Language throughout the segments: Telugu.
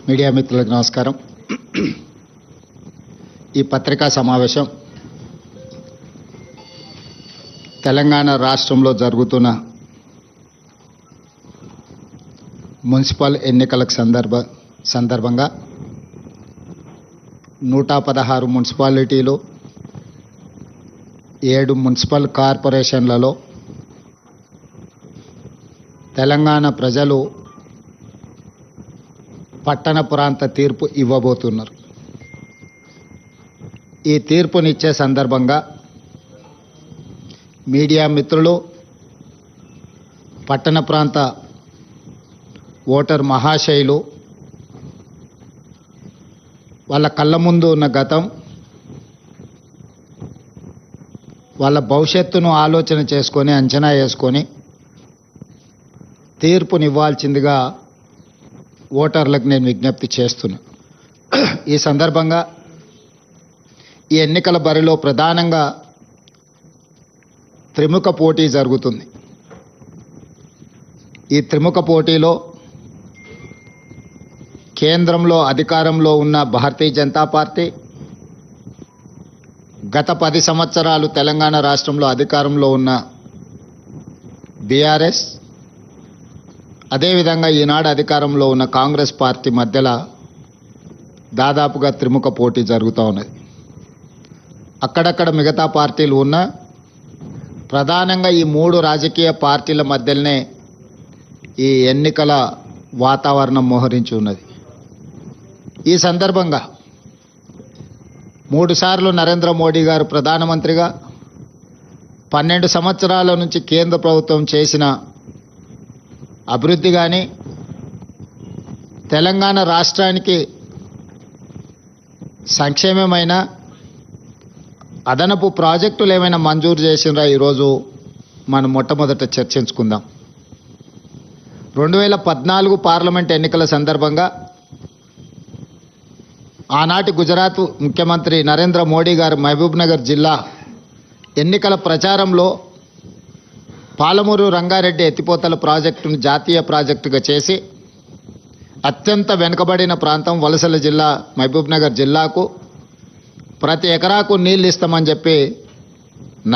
మీడియా మిత్రులకు నమస్కారం. ఈ పత్రికా సమావేశం తెలంగాణ రాష్ట్రంలో జరుగుతున్న మున్సిపల్ ఎన్నికలకు సందర్భంగా 116 మున్సిపాలిటీలు 7 మున్సిపల్ కార్పొరేషన్లలో తెలంగాణ ప్రజలు పట్టణ ప్రాంత తీర్పు ఇవ్వబోతున్నారు. ఈ తీర్పునిచ్చే సందర్భంగా మీడియా మిత్రులు, పట్టణ ప్రాంత ఓటర్ మహాశయులు వాళ్ళ కళ్ళ ముందు ఉన్న గతం, వాళ్ళ భవిష్యత్తును ఆలోచన చేసుకొని అంచనా వేసుకొని తీర్పునివ్వాల్సిందిగా ఓటర్లకు నేను విజ్ఞప్తి చేస్తున్నా. ఈ సందర్భంగా ఈ ఎన్నికల బరిలో ప్రధానంగా త్రిముఖ పోటీ జరుగుతుంది. ఈ త్రిముఖ పోటీలో కేంద్రంలో అధికారంలో ఉన్న భారతీయ జనతా పార్టీ, గత 10 సంవత్సరాలు తెలంగాణ రాష్ట్రంలో అధికారంలో ఉన్న బీఆర్ఎస్, అదేవిధంగా ఈనాడు అధికారంలో ఉన్న కాంగ్రెస్ పార్టీ మధ్యలో దాదాపుగా త్రిముఖ పోటీ జరుగుతూ ఉన్నది. అక్కడక్కడ మిగతా పార్టీలు ఉన్న ప్రధానంగా ఈ 3 రాజకీయ పార్టీల మధ్యలోనే ఈ ఎన్నికల వాతావరణం మోహరించి ఉన్నది. ఈ సందర్భంగా 3 సార్లు నరేంద్ర మోడీ గారు ప్రధానమంత్రిగా, 12 సంవత్సరాల నుంచి కేంద్ర ప్రభుత్వం చేసిన అభివృద్ధి కానీ, తెలంగాణ రాష్ట్రానికి సంక్షేమమైన అదనపు ప్రాజెక్టులు ఏమైనా మంజూరు చేసినరా ఈరోజు మనం మొట్టమొదట చర్చించుకుందాం. 2014 పార్లమెంట్ ఎన్నికల సందర్భంగా ఆనాటి గుజరాత్ ముఖ్యమంత్రి నరేంద్ర మోడీ గారు మహబూబ్నగర్ జిల్లా ఎన్నికల ప్రచారంలో పాలమూరు రంగారెడ్డి ఎత్తిపోతల ప్రాజెక్టును జాతీయ ప్రాజెక్టుగా చేసి అత్యంత వెనుకబడిన ప్రాంతం వలసల జిల్లా మహబూబ్నగర్ జిల్లాకు ప్రతి ఎకరాకు నీళ్ళు ఇస్తామని చెప్పి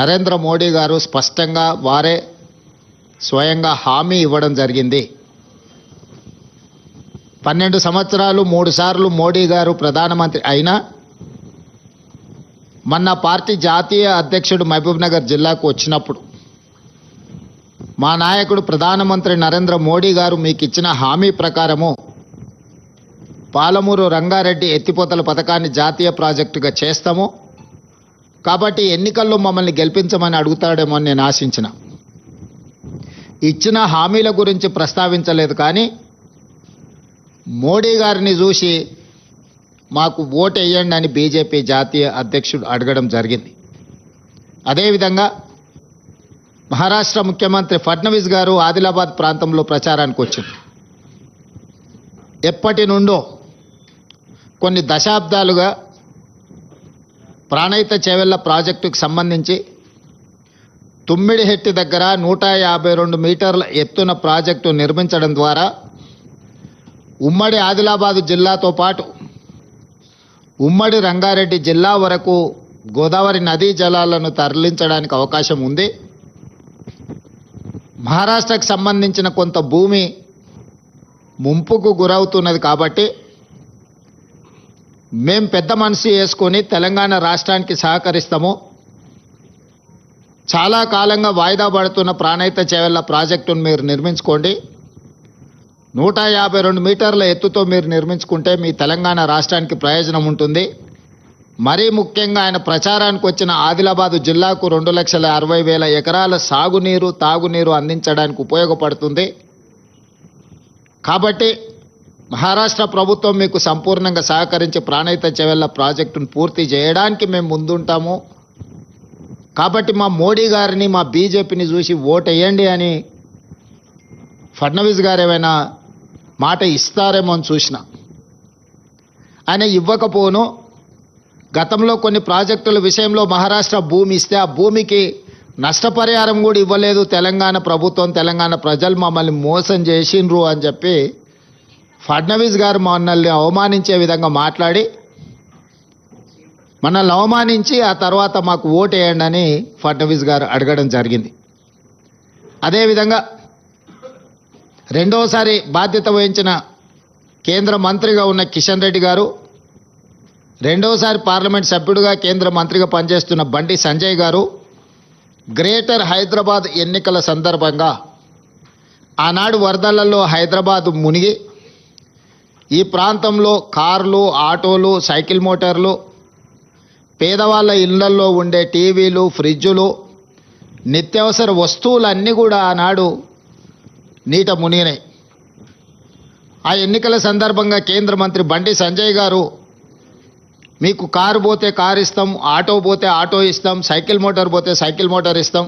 నరేంద్ర మోడీ గారు స్పష్టంగా వారే స్వయంగా హామీ ఇవ్వడం జరిగింది. 12 సంవత్సరాలు 3 సార్లు మోడీ గారు ప్రధానమంత్రి అయినా మొన్న పార్టీ జాతీయ అధ్యక్షుడు మహబూబ్నగర్ జిల్లాకు వచ్చినప్పుడు మా నాయకుడు ప్రధానమంత్రి నరేంద్ర మోడీ గారు మీకు ఇచ్చిన హామీ ప్రకారము పాలమూరు రంగారెడ్డి ఎత్తిపోతల పథకాన్ని జాతీయ ప్రాజెక్టుగా చేస్తాము, కాబట్టి ఎన్నికల్లో మమ్మల్ని గెలిపించమని అడుగుతాడేమో అని నేను ఆశించిన. ఇచ్చిన హామీల గురించి ప్రస్తావించలేదు, కానీ మోడీ గారిని చూసి మాకు ఓటు వేయండి అని బీజేపీ జాతీయ అధ్యక్షుడు అడగడం జరిగింది. అదేవిధంగా మహారాష్ట్ర ముఖ్యమంత్రి ఫడ్నవీస్ గారు ఆదిలాబాద్ ప్రాంతంలో ప్రచారానికి వచ్చారు. ఎప్పటి నుండో కొన్ని దశాబ్దాలుగా ప్రాణహిత చేవెళ్ల ప్రాజెక్టుకు సంబంధించి తుమ్మిడిహెట్టి దగ్గర 152 మీటర్ల ఎత్తున ప్రాజెక్టు నిర్మించడం ద్వారా ఉమ్మడి ఆదిలాబాదు జిల్లాతో పాటు ఉమ్మడి రంగారెడ్డి జిల్లా వరకు గోదావరి నదీ జలాలను తరలించడానికి అవకాశం ఉంది. మహారాష్ట్రకు సంబంధించిన కొంత భూమి ముంపుకు గురవుతున్నది, కాబట్టి మేం పెద్ద మనసు వేసుకొని తెలంగాణ రాష్ట్రానికి సహకరిస్తాము. చాలా కాలంగా వాయిదా పడుతున్న ప్రాణహిత చేవెళ్ల ప్రాజెక్టును మీరు నిర్మించుకోండి. 152 మీటర్ల ఎత్తుతో మీరు నిర్మించుకుంటే మీ తెలంగాణ రాష్ట్రానికి ప్రయోజనం ఉంటుంది. మరీ ముఖ్యంగా ఆయన ప్రచారానికి వచ్చిన ఆదిలాబాదు జిల్లాకు 2,60,000 ఎకరాల సాగునీరు, తాగునీరు అందించడానికి ఉపయోగపడుతుంది. కాబట్టి మహారాష్ట్ర ప్రభుత్వం మీకు సంపూర్ణంగా సహకరించి ప్రాణహిత చేవెళ్ల ప్రాజెక్టును పూర్తి చేయడానికి మేము ముందుంటాము. కాబట్టి మా మోడీ గారిని, మా బీజేపీని చూసి ఓటు వేయండి అని ఫడ్నవీస్ గారు ఏమైనా మాట ఇస్తారేమో అని చూసిన. ఆయన ఇవ్వకపోను. గతంలో కొన్ని ప్రాజెక్టుల విషయంలో మహారాష్ట్ర భూమి ఇస్తే ఆ భూమికి నష్టపరిహారం కూడా ఇవ్వలేదు తెలంగాణ ప్రభుత్వం. తెలంగాణ ప్రజలు మమ్మల్ని మోసం చేసిండ్రు అని చెప్పి ఫడ్నవీస్ గారు మనల్ని అవమానించే విధంగా మాట్లాడి మనల్ని అవమానించి ఆ తర్వాత మాకు ఓటు వేయండి అని ఫడ్నవీస్ గారు అడగడం జరిగింది. అదేవిధంగా రెండోసారి బాధ్యత వహించిన కేంద్ర మంత్రిగా ఉన్న కిషన్ రెడ్డి గారు, రెండోసారి పార్లమెంట్ సభ్యుడిగా కేంద్ర మంత్రిగా పనిచేస్తున్న బండి సంజయ్ గారు గ్రేటర్ హైదరాబాద్ ఎన్నికల సందర్భంగా ఆనాడు వరదలలో హైదరాబాద్ మునిగి ఈ ప్రాంతంలో కార్లు, ఆటోలు, సైకిల్ మోటార్లు, పేదవాళ్ళ ఇళ్లల్లో ఉండే టీవీలు, ఫ్రిడ్జులు, నిత్యావసర వస్తువులన్నీ కూడా ఆనాడు నీట మునిగినాయి. ఆ ఎన్నికల సందర్భంగా కేంద్ర మంత్రి బండి సంజయ్ గారు మీకు కారు పోతే కారు ఇస్తాం, ఆటో పోతే ఆటో ఇస్తాం, సైకిల్ మోటార్ పోతే సైకిల్ మోటార్ ఇస్తాం,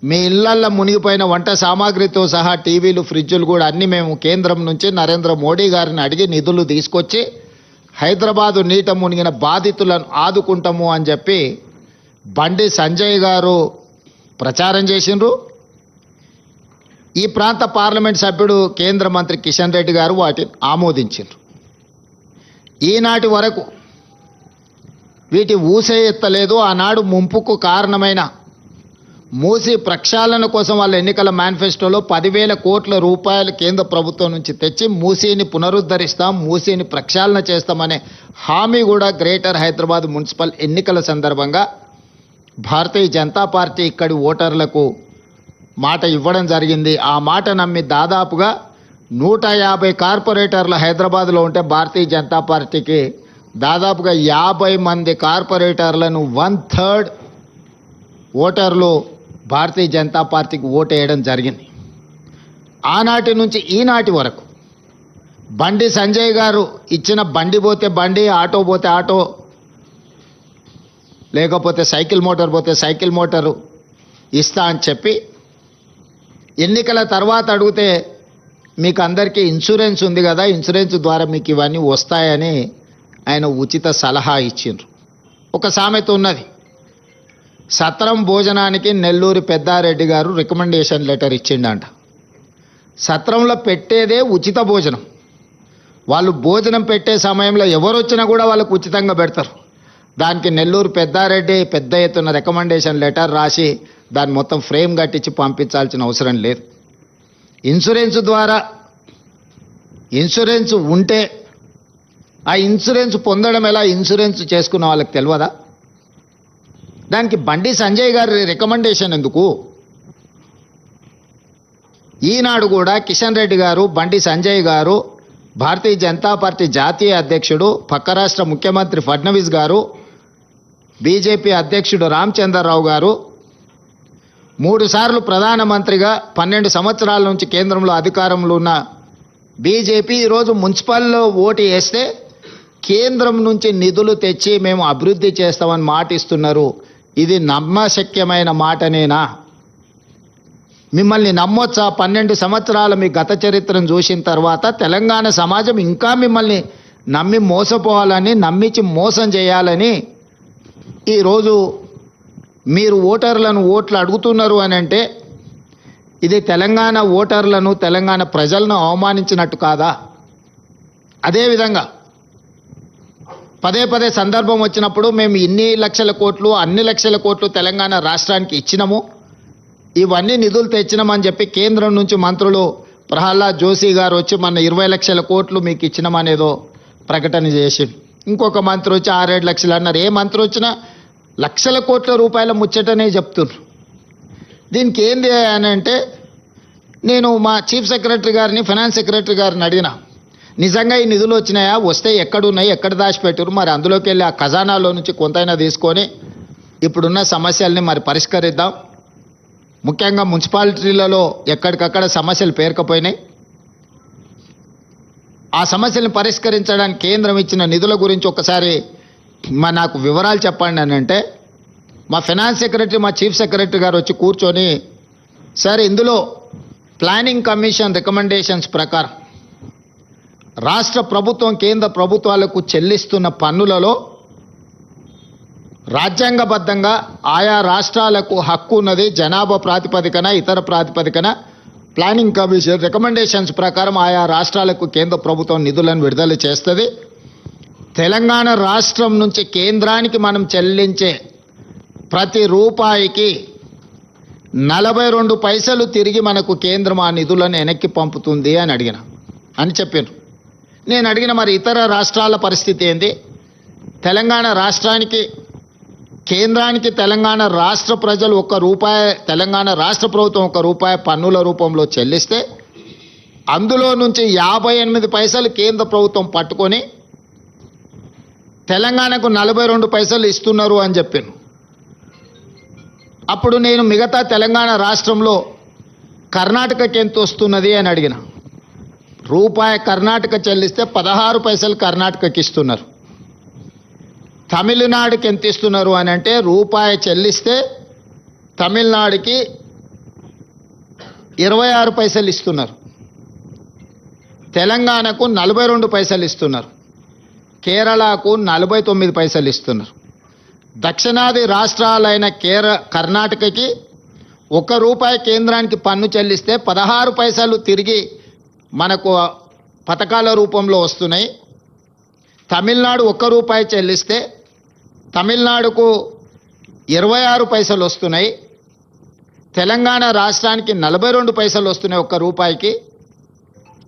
మీ ఇళ్లల్లో మునిగిపోయిన వంట సామాగ్రితో సహా టీవీలు, ఫ్రిడ్జులు కూడా అన్నీ మేము కేంద్రం నుంచి నరేంద్ర మోడీ గారిని అడిగి నిధులు తీసుకొచ్చి హైదరాబాదు నీట మునిగిన బాధితులను ఆదుకుంటాము అని చెప్పి బండి సంజయ్ గారు ప్రచారం చేసిండ్రు. ఈ ప్రాంత పార్లమెంట్ సభ్యుడు కేంద్ర మంత్రి కిషన్ రెడ్డి గారు వాటిని ఆమోదించారు. ఈనాటి వరకు వీటి ఊసే ఎత్తలేదు. ఆనాడు ముంపుకు కారణమైన మూసీ ప్రక్షాళన కోసం వాళ్ళ ఎన్నికల మేనిఫెస్టోలో 10,000 కోట్ల రూపాయలు కేంద్ర ప్రభుత్వం నుంచి తెచ్చి మూసీని పునరుద్ధరిస్తాం, మూసీని ప్రక్షాళన చేస్తామనే హామీ కూడా గ్రేటర్ హైదరాబాద్ మున్సిపల్ ఎన్నికల సందర్భంగా భారతీయ జనతా పార్టీ ఇక్కడి ఓటర్లకు మాట ఇవ్వడం జరిగింది. ఆ మాట నమ్మి దాదాపుగా 150 కార్పొరేటర్లు హైదరాబాద్లో ఉంటే భారతీయ జనతా పార్టీకి దాదాపుగా 50 మంది కార్పొరేటర్లను 1/3 ఓటర్లు భారతీయ జనతా పార్టీకి ఓటు వేయడం జరిగింది. ఆనాటి నుంచి ఈనాటి వరకు బండి సంజయ్ గారు ఇచ్చిన బండి పోతే బండి, ఆటో పోతే ఆటో, లేకపోతే సైకిల్ మోటార్ పోతే సైకిల్ మోటారు ఇస్తా అని చెప్పి ఎన్నికల తర్వాత అడిగితే మీకు అందరికీ ఇన్సూరెన్స్ ఉంది కదా, ఇన్సూరెన్స్ ద్వారా మీకు ఇవన్నీ వస్తాయని ఆయన ఉచిత సలహా ఇచ్చిండ్రు. ఒక సామెత ఉన్నది, సత్రం భోజనానికి నెల్లూరి పెద్దారెడ్డి గారు రికమెండేషన్ లెటర్ ఇచ్చిండంట. సత్రంలో పెట్టేదే ఉచిత భోజనం. వాళ్ళు భోజనం పెట్టే సమయంలో ఎవరు వచ్చినా కూడా వాళ్ళకు ఉచితంగా పెడతారు. దానికి నెల్లూరు పెద్దారెడ్డి పెద్ద ఎత్తున రికమెండేషన్ లెటర్ రాసి దాన్ని మొత్తం ఫ్రేమ్ కట్టించి పంపించాల్సిన అవసరం లేదు. ఇన్సూరెన్స్ ద్వారా ఇన్సూరెన్స్ ఉంటే ఆ ఇన్సూరెన్స్ పొందడం ఎలా, ఇన్సూరెన్స్ చేసుకున్న వాళ్ళకి తెలియదా? దానికి బండి సంజయ్ గారి రికమెండేషన్ ఎందుకు? ఈనాడు కూడా కిషన్ రెడ్డి గారు, బండి సంజయ్ గారు, భారతీయ జనతా పార్టీ జాతీయ అధ్యక్షుడు, పక్క రాష్ట్ర ముఖ్యమంత్రి ఫడ్నవీస్ గారు, బీజేపీ అధ్యక్షుడు రామచంద్రరావు గారు 3 సార్లు ప్రధానమంత్రిగా 12 సంవత్సరాల నుంచి కేంద్రంలో అధికారంలో ఉన్న బీజేపీ ఈరోజు మున్సిపల్లో ఓటు వేస్తే కేంద్రం నుంచి నిధులు తెచ్చి మేము అభివృద్ధి చేస్తామని మాటిస్తున్నారు. ఇది నమ్మశక్యమైన మాటనేనా? మిమ్మల్ని నమ్మొచ్చా? 12 సంవత్సరాల మీ గత చరిత్రను చూసిన తర్వాత తెలంగాణ సమాజం ఇంకా మిమ్మల్ని నమ్మి మోసపోవాలని, నమ్మించి మోసం చేయాలని ఈరోజు మీరు ఓటర్లను ఓట్లు అడుగుతున్నారు అని అంటే ఇది తెలంగాణ ఓటర్లను, తెలంగాణ ప్రజలను అవమానించినట్టు కాదా? అదేవిధంగా పదే సందర్భం వచ్చినప్పుడు మేము ఇన్ని లక్షల కోట్లు, అన్ని లక్షల కోట్లు తెలంగాణ రాష్ట్రానికి ఇచ్చినాము, ఇవన్నీ నిధులు తెచ్చినామని చెప్పి కేంద్రం నుంచి మంత్రులు ప్రహ్లాద్ జోషి గారు వచ్చి మన 20 లక్షల కోట్లు మీకు ఇచ్చినామనేదో ప్రకటన చేసి, ఇంకొక మంత్రి వచ్చి 6-7 లక్షలు అన్నారు. ఏ మంత్రి వచ్చినా లక్షల కోట్ల రూపాయల ముచ్చటనే చెప్తున్నారు. దీనికి ఏంది అని అంటే నేను మా చీఫ్ సెక్రటరీ గారిని, ఫైనాన్స్ సెక్రటరీ గారిని అడిగినా, నిజంగా ఈ నిధులు వచ్చినాయా, వస్తే ఎక్కడున్నాయి, ఎక్కడ దాచిపెట్టారు, మరి అందులోకి వెళ్ళి ఆ ఖజానాలో నుంచి కొంతైనా తీసుకొని ఇప్పుడున్న సమస్యల్ని మరి పరిష్కరిద్దాం. ముఖ్యంగా మున్సిపాలిటీలలో ఎక్కడికక్కడ సమస్యలు పేరుకపోయినాయి. ఆ సమస్యలను పరిష్కరించడానికి కేంద్రం ఇచ్చిన నిధుల గురించి ఒకసారి నాకు వివరాలు చెప్పండి అని అంటే మా ఫైనాన్స్ సెక్రటరీ, మా చీఫ్ సెక్రటరీ గారు వచ్చి కూర్చొని, సార్ ఇందులో ప్లానింగ్ కమిషన్ రికమెండేషన్స్ ప్రకారం రాష్ట్ర ప్రభుత్వం కేంద్ర ప్రభుత్వాలకు చెల్లిస్తున్న పన్నులలో రాజ్యాంగబద్ధంగా ఆయా రాష్ట్రాలకు హక్కు ఉన్నది. జనాభా ప్రాతిపదికన, ఇతర ప్రాతిపదికన ప్లానింగ్ కమిషన్ రికమెండేషన్స్ ప్రకారం ఆయా రాష్ట్రాలకు కేంద్ర ప్రభుత్వం నిధులను విడుదల చేస్తుంది. తెలంగాణ రాష్ట్రం నుంచి కేంద్రానికి మనం చెల్లించే ప్రతి రూపాయికి 42 పైసలు తిరిగి మనకు కేంద్రం ఆ నిధులను వెనక్కి పంపుతుంది అని చెప్పారు. నేను అడిగిన మరి ఇతర రాష్ట్రాల పరిస్థితి ఏంది? తెలంగాణ రాష్ట్రానికి కేంద్రానికి తెలంగాణ రాష్ట్ర ప్రజలు ₹1 తెలంగాణ రాష్ట్ర ప్రభుత్వం ₹1 పన్నుల రూపంలో చెల్లిస్తే అందులో నుంచి 58 పైసలు కేంద్ర ప్రభుత్వం పట్టుకొని తెలంగాణకు 42 పైసలు ఇస్తున్నారు అని చెప్పాను. అప్పుడు నేను మిగతా తెలంగాణ రాష్ట్రంలో కర్ణాటకకి ఎంత వస్తున్నది అని అడిగిన. ₹1 కర్ణాటక చెల్లిస్తే 16 పైసలు కర్ణాటకకి ఇస్తున్నారు. తమిళనాడుకి ఎంత ఇస్తున్నారు అని అంటే ₹1 చెల్లిస్తే తమిళనాడుకి 26 పైసలు ఇస్తున్నారు. తెలంగాణకు 42 పైసలు ఇస్తున్నారు. కేరళకు 49 పైసలు ఇస్తున్నారు. దక్షిణాది రాష్ట్రాలైన కర్ణాటకకి ₹1 కేంద్రానికి పన్ను చెల్లిస్తే 16 పైసలు తిరిగి మనకు పథకాల రూపంలో వస్తున్నాయి. తమిళనాడు ₹1 చెల్లిస్తే తమిళనాడుకు 26 పైసలు వస్తున్నాయి. తెలంగాణ రాష్ట్రానికి 42 పైసలు వస్తున్నాయి ₹1కి.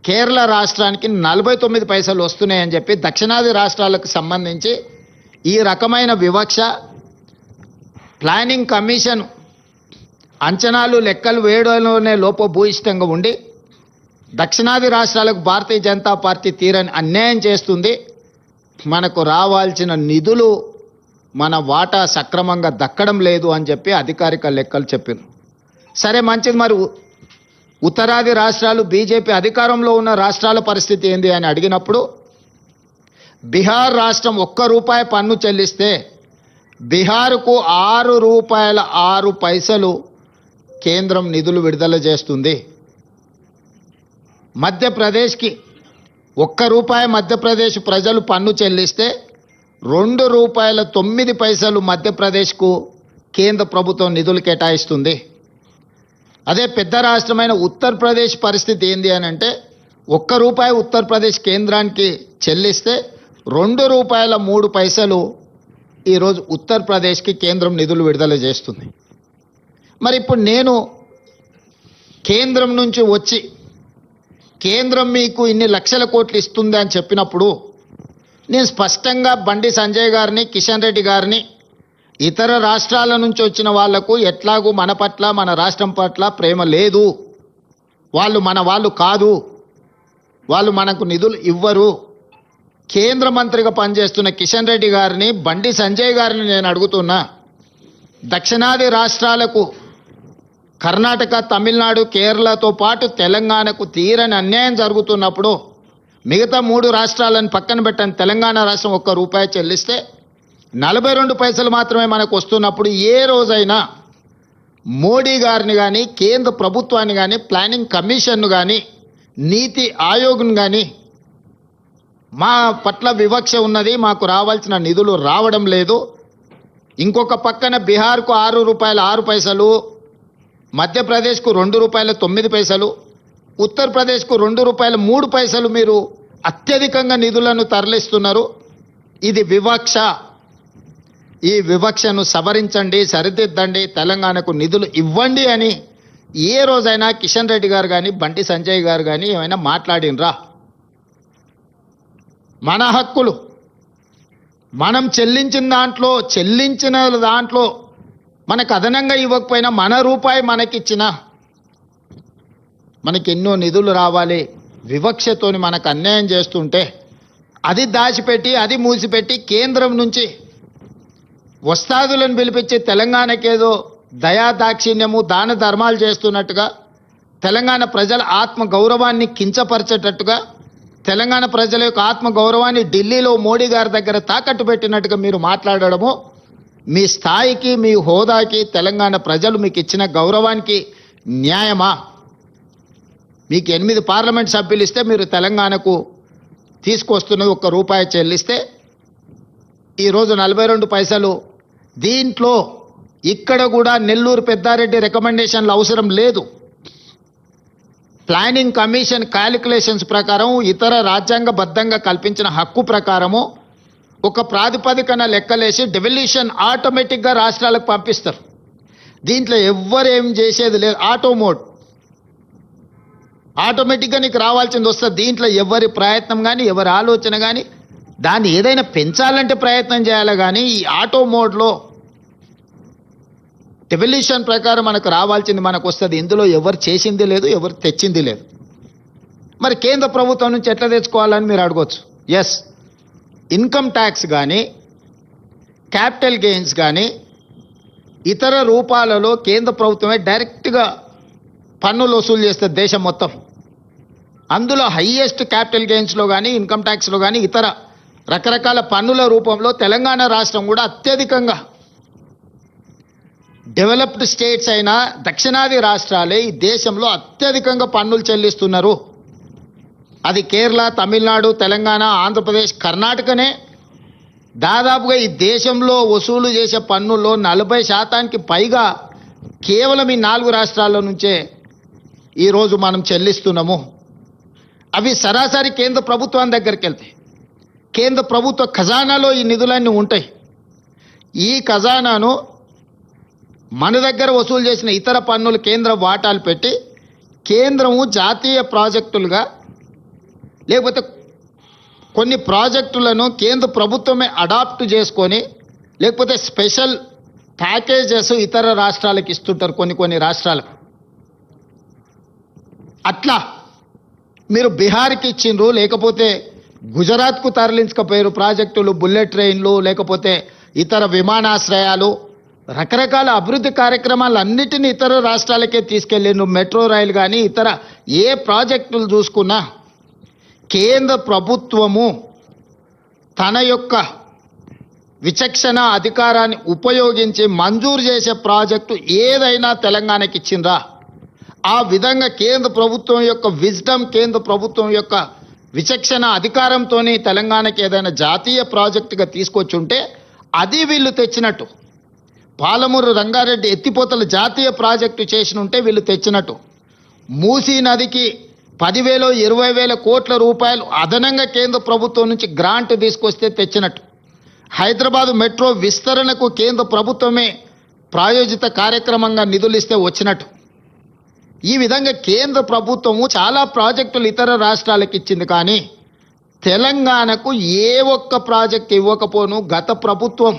కేరళ రాష్ట్రానికి 49 పైసలు వస్తున్నాయని చెప్పి దక్షిణాది రాష్ట్రాలకు సంబంధించి ఈ రకమైన వివక్ష ప్లానింగ్ కమిషన్ అంచనాలు లెక్కలు వేయడంలోనే లోపభూయిష్టంగా ఉండి దక్షిణాది రాష్ట్రాలకు భారతీయ జనతా పార్టీ తీరని అన్యాయం చేస్తుంది. మనకు రావాల్సిన నిధులు మన వాటా సక్రమంగా దక్కడం లేదు అని చెప్పి అధికారిక లెక్కలు చెప్పారు. సరే మంచిది, మరి ఉత్తరాది రాష్ట్రాలు బీజేపీ అధికారంలో ఉన్న రాష్ట్రాల పరిస్థితి ఏంది అని అడిగినప్పుడు బీహార్ రాష్ట్రం ₹1 పన్ను చెల్లిస్తే బీహార్కు ₹6.06 కేంద్రం నిధులు విడుదల చేస్తుంది. మధ్యప్రదేశ్కి ₹1 మధ్యప్రదేశ్ ప్రజలు పన్ను చెల్లిస్తే ₹2.09 మధ్యప్రదేశ్కు కేంద్ర ప్రభుత్వం నిధులు కేటాయిస్తుంది. అదే పెద్ద రాష్ట్రమైన ఉత్తరప్రదేశ్ పరిస్థితి ఏంది అని అంటే ₹1 ఉత్తరప్రదేశ్ కేంద్రానికి చెల్లిస్తే ₹2.03 ఈరోజు ఉత్తరప్రదేశ్కి కేంద్రం నిధులు విడుదల చేస్తుంది. మరి ఇప్పుడు నేను కేంద్రం నుంచి వచ్చి కేంద్రం మీకు ఇన్ని లక్షల కోట్లు ఇస్తుంది అని చెప్పినప్పుడు నేను స్పష్టంగా బండి సంజయ్ గారిని, కిషన్ రెడ్డి గారిని, ఇతర రాష్ట్రాల నుంచి వచ్చిన వాళ్లకు ఎట్లాగూ మన పట్ల మన రాష్ట్రం పట్ల ప్రేమ లేదు, వాళ్ళు మన వాళ్ళు కాదు, వాళ్ళు మనకు నిధులు ఇవ్వరు, కేంద్ర మంత్రిగా పనిచేస్తున్న కిషన్ రెడ్డి గారిని, బండి సంజయ్ గారిని నేను అడుగుతున్నా, దక్షిణాది రాష్ట్రాలకు కర్ణాటక, తమిళనాడు, కేరళతో పాటు తెలంగాణకు తీరని అన్యాయం జరుగుతున్నప్పుడు మిగతా 3 రాష్ట్రాలను పక్కన పెట్టని తెలంగాణ రాష్ట్రం ₹1 చెల్లిస్తే 42 పైసలు మాత్రమే మనకు వస్తున్నప్పుడు ఏ రోజైనా మోడీ గారిని కానీ, కేంద్ర ప్రభుత్వాన్ని కానీ, ప్లానింగ్ కమిషన్ను కానీ, నీతి ఆయోగ్ను కానీ మా పట్ల వివక్ష ఉన్నది, మాకు రావాల్సిన నిధులు రావడం లేదు, ఇంకొక పక్కన బీహార్కు ₹6.06, మధ్యప్రదేశ్కు ₹2.09, ఉత్తరప్రదేశ్కు ₹2.03 మీరు అత్యధికంగా నిధులను తరలిస్తున్నారు. ఇది వివక్ష. ఈ వివక్షను సవరించండి, సరిదిద్దండి, తెలంగాణకు నిధులు ఇవ్వండి అని ఏ రోజైనా కిషన్ రెడ్డి గారు కానీ, బండి సంజయ్ గారు కానీ ఏమైనా మాట్లాడినరా? మన హక్కులు మనం చెల్లించిన దాంట్లో మనకు అదనంగా ఇవ్వకపోయినా మన రూపాయి మనకిచ్చిన మనకి ఎన్నో నిధులు రావాలి, వివక్షతోని మనకు అన్యాయం చేస్తుంటే అది దాచిపెట్టి, అది మూసిపెట్టి కేంద్రం నుంచి వస్తాదులను పిలిపించి తెలంగాణకేదో దయాదాక్షిణ్యము, దాన ధర్మాలు చేస్తున్నట్టుగా, తెలంగాణ ప్రజల ఆత్మ గౌరవాన్ని కించపరిచేటట్టుగా, తెలంగాణ ప్రజల యొక్క ఆత్మ గౌరవాన్ని ఢిల్లీలో మోడీ గారి దగ్గర తాకట్టు పెట్టినట్టుగా మీరు మాట్లాడడము మీ స్థాయికి, మీ హోదాకి, తెలంగాణ ప్రజలు మీకు ఇచ్చిన గౌరవానికి న్యాయమా? మీకు 8 పార్లమెంట్ సభ్యులు ఇస్తే మీరు తెలంగాణకు తీసుకొస్తున్నది ₹1 చెల్లిస్తే ఈరోజు 42 పైసలు. దీంట్లో ఇక్కడ కూడా నెల్లూరు పెద్దారెడ్డి రికమెండేషన్లు అవసరం లేదు. ప్లానింగ్ కమిషన్ క్యాలిక్యులేషన్స్ ప్రకారం ఇతర రాజ్యాంగబద్ధంగా కల్పించిన హక్కు ప్రకారము ఒక ప్రాతిపదికన లెక్కలేసి డెవల్యూషన్ ఆటోమేటిక్గా రాష్ట్రాలకు పంపిస్తారు. దీంట్లో ఎవ్వరేం చేసేది లేదు. ఆటో మోడ్ ఆటోమేటిక్గా నీకు రావాల్సింది వస్తుంది. దీంట్లో ఎవరి ప్రయత్నం కానీ ఎవరి ఆలోచన కానీ దాన్ని ఏదైనా పెంచాలంటే ప్రయత్నం చేయాలి. కానీ ఈ ఆటో మోడ్లో డెవల్యూషన్ ప్రకారం మనకు రావాల్సింది మనకు వస్తుంది. ఇందులో ఎవరు చేసింది లేదు, ఎవరు తెచ్చింది లేదు. మరి కేంద్ర ప్రభుత్వం నుంచి ఎట్లా తెచ్చుకోవాలని మీరు అడగవచ్చు. ఎస్, ఇన్కమ్ ట్యాక్స్ కానీ క్యాపిటల్ గెయిన్స్ కానీ ఇతర రూపాలలో కేంద్ర ప్రభుత్వమే డైరెక్ట్గా పన్నులు వసూలు చేస్తుంది దేశం మొత్తం. అందులో హయ్యెస్ట్ క్యాపిటల్ గెయిన్స్లో కానీ ఇన్కమ్ ట్యాక్స్లో కానీ ఇతర రకరకాల పన్నుల రూపంలో తెలంగాణ రాష్ట్రం కూడా అత్యధికంగా, డెవలప్డ్ స్టేట్స్ అయిన దక్షిణాది రాష్ట్రాలే ఈ దేశంలో అత్యధికంగా పన్నులు చెల్లిస్తున్నారు. అది కేరళ, తమిళనాడు, తెలంగాణ, ఆంధ్రప్రదేశ్, కర్ణాటకనే దాదాపుగా ఈ దేశంలో వసూలు చేసే పన్నుల్లో 40% పైగా కేవలం ఈ 4 రాష్ట్రాల నుంచే ఈరోజు మనం చెల్లిస్తున్నాము. అవి సరాసరి కేంద్ర ప్రభుత్వం దగ్గరికి వెళ్తాయి. కేంద్ర ప్రభుత్వ ఖజానాలో ఈ నిధులన్నీ ఉంటాయి. ఈ ఖజానాను మన దగ్గర వసూలు చేసిన ఇతర పన్నులు కేంద్ర వాటాలు పెట్టి కేంద్రము జాతీయ ప్రాజెక్టులుగా లేకపోతే కొన్ని ప్రాజెక్టులను కేంద్ర ప్రభుత్వమే అడాప్ట్ చేసుకొని లేకపోతే స్పెషల్ ప్యాకేజెస్ ఇతర రాష్ట్రాలకు ఇస్తుంటారు. కొన్ని రాష్ట్రాలకు అట్లా మీరు బీహార్కి ఇచ్చిండ్రు, లేకపోతే గుజరాత్కు తరలించకపోయారు ప్రాజెక్టులు, బుల్లెట్ ట్రైన్లు, లేకపోతే ఇతర విమానాశ్రయాలు, రకరకాల అభివృద్ధి కార్యక్రమాలన్నిటినీ ఇతర రాష్ట్రాలకే తీసుకెళ్ళిండ్రు. మెట్రో రైలు కానీ ఇతర ఏ ప్రాజెక్టులు చూసుకున్నా కేంద్ర ప్రభుత్వము తన యొక్క విచక్షణ అధికారాన్ని ఉపయోగించి మంజూరు చేసే ప్రాజెక్టు ఏదైనా తెలంగాణకి ఇచ్చిందా, ఆ విధంగా కేంద్ర ప్రభుత్వం యొక్క విజ్డమ్, కేంద్ర ప్రభుత్వం యొక్క విచక్షణ అధికారంతోనే తెలంగాణకి ఏదైనా జాతీయ ప్రాజెక్టుగా తీసుకొచ్చి ఉంటే అది వీళ్ళు తెచ్చినట్టు. పాలమూరు రంగారెడ్డి ఎత్తిపోతల జాతీయ ప్రాజెక్టు చేసిన ఉంటే వీళ్ళు తెచ్చినట్టు. మూసీ నదికి 10,000 20,000 కోట్ల రూపాయలు అదనంగా కేంద్ర ప్రభుత్వం నుంచి గ్రాంట్ తీసుకొస్తే తెచ్చినట్టు. హైదరాబాద్ మెట్రో విస్తరణకు కేంద్ర ప్రభుత్వమే ప్రాయోజిత కార్యక్రమంగా నిధులు ఇస్తే వచ్చినట్టు. ఈ విధంగా కేంద్ర ప్రభుత్వము చాలా ప్రాజెక్టులు ఇతర రాష్ట్రాలకు ఇచ్చింది. కానీ తెలంగాణకు ఏ ఒక్క ప్రాజెక్ట్ ఇవ్వకపోను గత ప్రభుత్వం,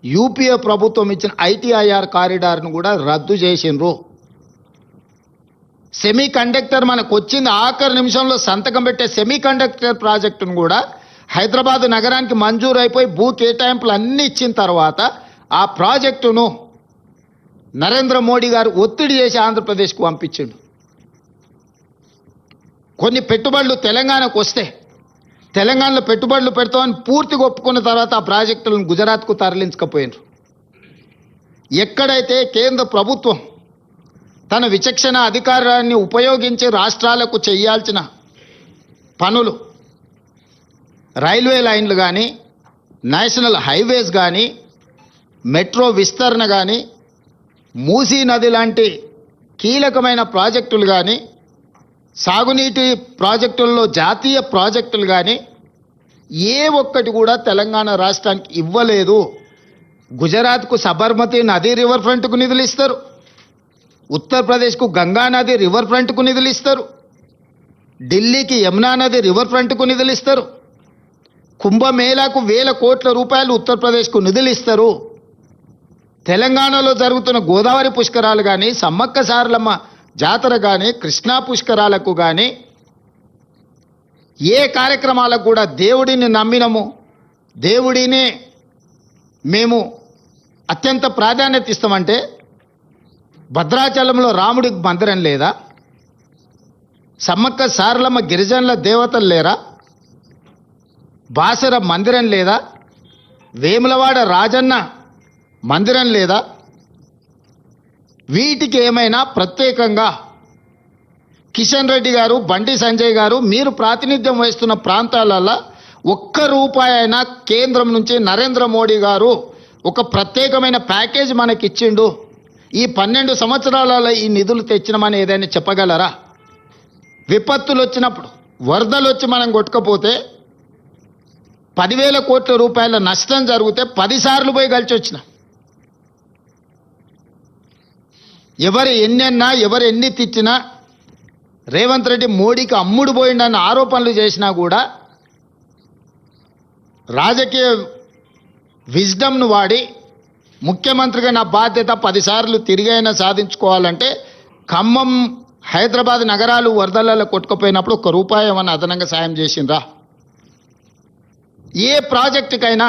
యూపీఏ ప్రభుత్వం ఇచ్చిన ఐటీఐఆర్ కారిడార్ను కూడా రద్దు చేసిండ్రు. సెమీ కండక్టర్ మనకు వచ్చింది ఆఖరి నిమిషంలో సంతకం పెట్టే సెమీ కండక్టర్ ప్రాజెక్టును కూడా హైదరాబాద్ నగరానికి మంజూరు అయిపోయి భూ కేటాయింపులు అన్నీ ఇచ్చిన తర్వాత ఆ ప్రాజెక్టును నరేంద్ర మోడీ గారు ఒత్తిడి చేసి ఆంధ్రప్రదేశ్కు పంపించిండు. కొన్ని పెట్టుబడులు తెలంగాణకు వస్తే తెలంగాణలో పెట్టుబడులు పెడతామని పూర్తిగా ఒప్పుకున్న తర్వాత ఆ ప్రాజెక్టులను గుజరాత్కు తరలించకపోయినారు. ఎక్కడైతే కేంద్ర ప్రభుత్వం తన విచక్షణ అధికారాన్ని ఉపయోగించి రాష్ట్రాలకు చేయాల్సిన పనులు, రైల్వే లైన్లు కానీ, నేషనల్ హైవేస్ కానీ, మెట్రో విస్తరణ కానీ, మూసీ నది లాంటి కీలకమైన ప్రాజెక్టులు కానీ, సాగునీటి ప్రాజెక్టుల్లో జాతీయ ప్రాజెక్టులు కానీ ఏ ఒక్కటి కూడా తెలంగాణ రాష్ట్రానికి ఇవ్వలేదు. గుజరాత్కు సబర్మతి నది రివర్ ఫ్రంట్కు నిధులు ఇస్తారు, ఉత్తరప్రదేశ్కు గంగా నది రివర్ ఫ్రంట్కు నిధులు ఇస్తారు, ఢిల్లీకి యమునా నది రివర్ ఫ్రంట్కు నిధులు ఇస్తారు, కుంభమేళాకు 1,000 కోట్ల రూపాయలు ఉత్తరప్రదేశ్కు నిధులు ఇస్తారు. తెలంగాణలో జరుగుతున్న గోదావరి పుష్కరాలు కానీ, సమ్మక్క సారలమ్మ జాతర కానీ, కృష్ణా పుష్కరాలకు కానీ ఏ కార్యక్రమాలకు కూడా దేవుడిని నమ్మినము, దేవుడినే మేము అత్యంత ప్రాధాన్యత ఇస్తామంటే భద్రాచలంలో రాముడికి మందిరం లేదా? సమ్మక్క సారలమ్మ గిరిజనుల దేవతలు లేరా? బాసర మందిరం లేదా? వేములవాడ రాజన్న మందిరం లేదా? వీటికి ఏమైనా ప్రత్యేకంగా కిషన్ రెడ్డి గారు, బండి సంజయ్ గారు మీరు ప్రాతినిధ్యం వహిస్తున్న ప్రాంతాలలో ₹1 అయినా కేంద్రం నుంచి నరేంద్ర మోడీ గారు ఒక ప్రత్యేకమైన ప్యాకేజ్ మనకి ఇచ్చిండు, ఈ 12 సంవత్సరాలలో ఈ నిధులు తెచ్చినామని ఏదైనా చెప్పగలరా? విపత్తులు వచ్చినప్పుడు వరదలు వచ్చి మనం కొట్టుకపోతే 10,000 కోట్ల రూపాయల నష్టం జరిగితే 10 సార్లు పోయి కలిసి వచ్చిన. ఎవరు ఎన్నన్నా ఎవరు ఎన్ని తిట్టినా రేవంత్ రెడ్డి మోడీకి అమ్ముడు పోయిండన్న ఆరోపణలు చేసినా కూడా రాజకీయ విజ్డమ్ను వాడి ముఖ్యమంత్రిగా నా బాధ్యత 10 సార్లు తిరిగైనా సాధించుకోవాలంటే ఖమ్మం హైదరాబాద్ నగరాలు వరదలలో కొట్టుకుపోయినప్పుడు ₹1 ఏమన్నా అదనంగా సాయం చేసిండ్రా? ఏ ప్రాజెక్టుకైనా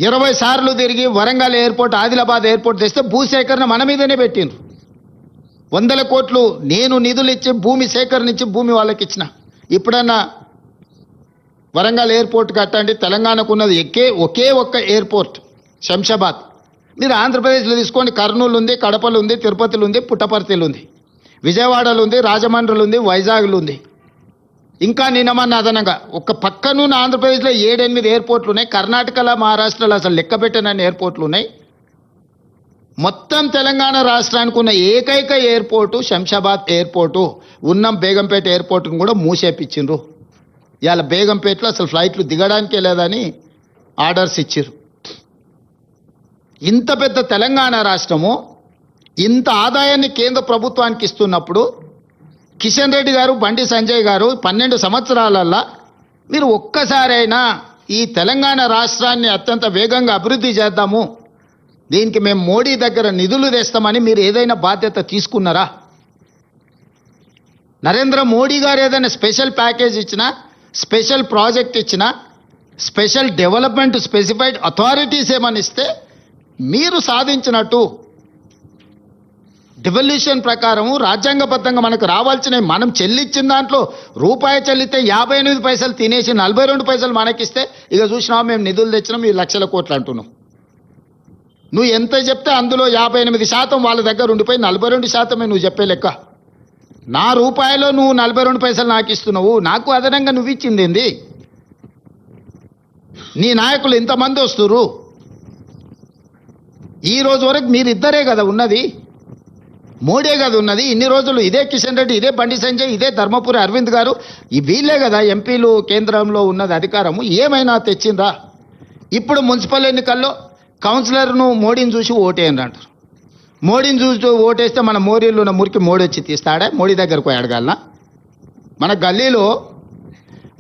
20 సార్లు తిరిగి వరంగల్ ఎయిర్పోర్ట్ ఆదిలాబాద్ ఎయిర్పోర్ట్ తెస్తే భూసేకరణ మన మీదనే పెట్టిండ్రు. 100 కోట్లు నేను నిధులు ఇచ్చి భూమి సేకరణ ఇచ్చి భూమి వాళ్ళకి ఇచ్చిన. ఇప్పుడన్నా వరంగల్ ఎయిర్పోర్ట్ కట్టండి. తెలంగాణకు ఉన్నది ఒకే ఒక్క ఎయిర్పోర్ట్ శంషాబాద్. మీరు ఆంధ్రప్రదేశ్లో తీసుకోండి, కర్నూలు ఉంది, కడపలు ఉంది, తిరుపతిలో ఉంది, పుట్టపర్తిలో ఉంది, విజయవాడలో ఉంది, రాజమండ్రిలో ఉంది, వైజాగ్లో ఉంది. ఇంకా నిన్నమన్న అదనంగా ఒక పక్కనున్న ఆంధ్రప్రదేశ్లో 7-8 ఎయిర్పోర్ట్లు ఉన్నాయి. కర్ణాటకలో మహారాష్ట్రలో అసలు లెక్క పెట్టనన్ని ఎయిర్పోర్ట్లు ఉన్నాయి. మొత్తం తెలంగాణ రాష్ట్రానికి ఉన్న ఏకైక ఎయిర్పోర్టు శంషాబాద్ ఎయిర్పోర్టు. ఉన్నం బేగంపేట ఎయిర్పోర్టును కూడా మూసేపించిండ్రు. ఇవాళ బేగంపేటలో అసలు ఫ్లైట్లు దిగడానికే లేదని ఆర్డర్స్ ఇచ్చారు. ఇంత పెద్ద తెలంగాణ రాష్ట్రము ఇంత ఆదాయాన్ని కేంద్ర ప్రభుత్వానికి ఇస్తున్నప్పుడు కిషన్ రెడ్డి గారు, బండి సంజయ్ గారు 12 సంవత్సరాలల్లా మీరు ఒక్కసారైనా ఈ తెలంగాణ రాష్ట్రాన్ని అత్యంత వేగంగా అభివృద్ధి చేద్దాము, దీనికి మేము మోడీ దగ్గర నిధులు తెస్తామని మీరు ఏదైనా బాధ్యత తీసుకున్నారా? నరేంద్ర మోడీ గారు ఏదైనా స్పెషల్ ప్యాకేజ్ ఇచ్చినా, స్పెషల్ ప్రాజెక్ట్ ఇచ్చినా, స్పెషల్ డెవలప్మెంట్ స్పెసిఫైడ్ అథారిటీస్ ఏమని ఇస్తే మీరు సాధించినట్టు డివల్యూషన్ ప్రకారము రాజ్యాంగబద్ధంగా మనకు రావాల్సినవి మనం చెల్లించిన దాంట్లో రూపాయి చెల్లితే 58 పైసలు తినేసి 42 పైసలు మనకిస్తే ఇక చూసినావా మేము నిధులు తెచ్చినాం ఈ లక్షల కోట్లు అంటున్నాం. నువ్వు ఎంత చెప్తే అందులో 58% వాళ్ళ దగ్గర ఉండిపోయి 42% నువ్వు చెప్పే లెక్క. నా రూపాయలో నువ్వు 42 పైసలు నాకు ఇస్తున్నావు, నాకు అదనంగా నువ్వు ఇచ్చింది ఏంది? నీ నాయకులు ఇంతమంది వస్తున్నారు. ఈ రోజు వరకు మీరిద్దరే కదా ఉన్నది, మోడీ కదా ఉన్నది. ఇన్ని రోజులు ఇదే కిషన్ రెడ్డి, ఇదే బండి సంజయ్, ఇదే ధర్మపురి అరవింద్ గారు, వీళ్ళే కదా ఎంపీలు కేంద్రంలో ఉన్నది అధికారము. ఏమైనా తెచ్చిందా? ఇప్పుడు మున్సిపల్ ఎన్నికల్లో కౌన్సిలర్ను మోడీని చూసి ఓటేయండి అంటారు. మోడీని చూసి ఓటేస్తే మన మోరీలో ఉన్న మురికి మోడీ వచ్చి తీస్తాడా? మోడీ దగ్గరకు పోయి అడగాలనా? మన గల్లీలో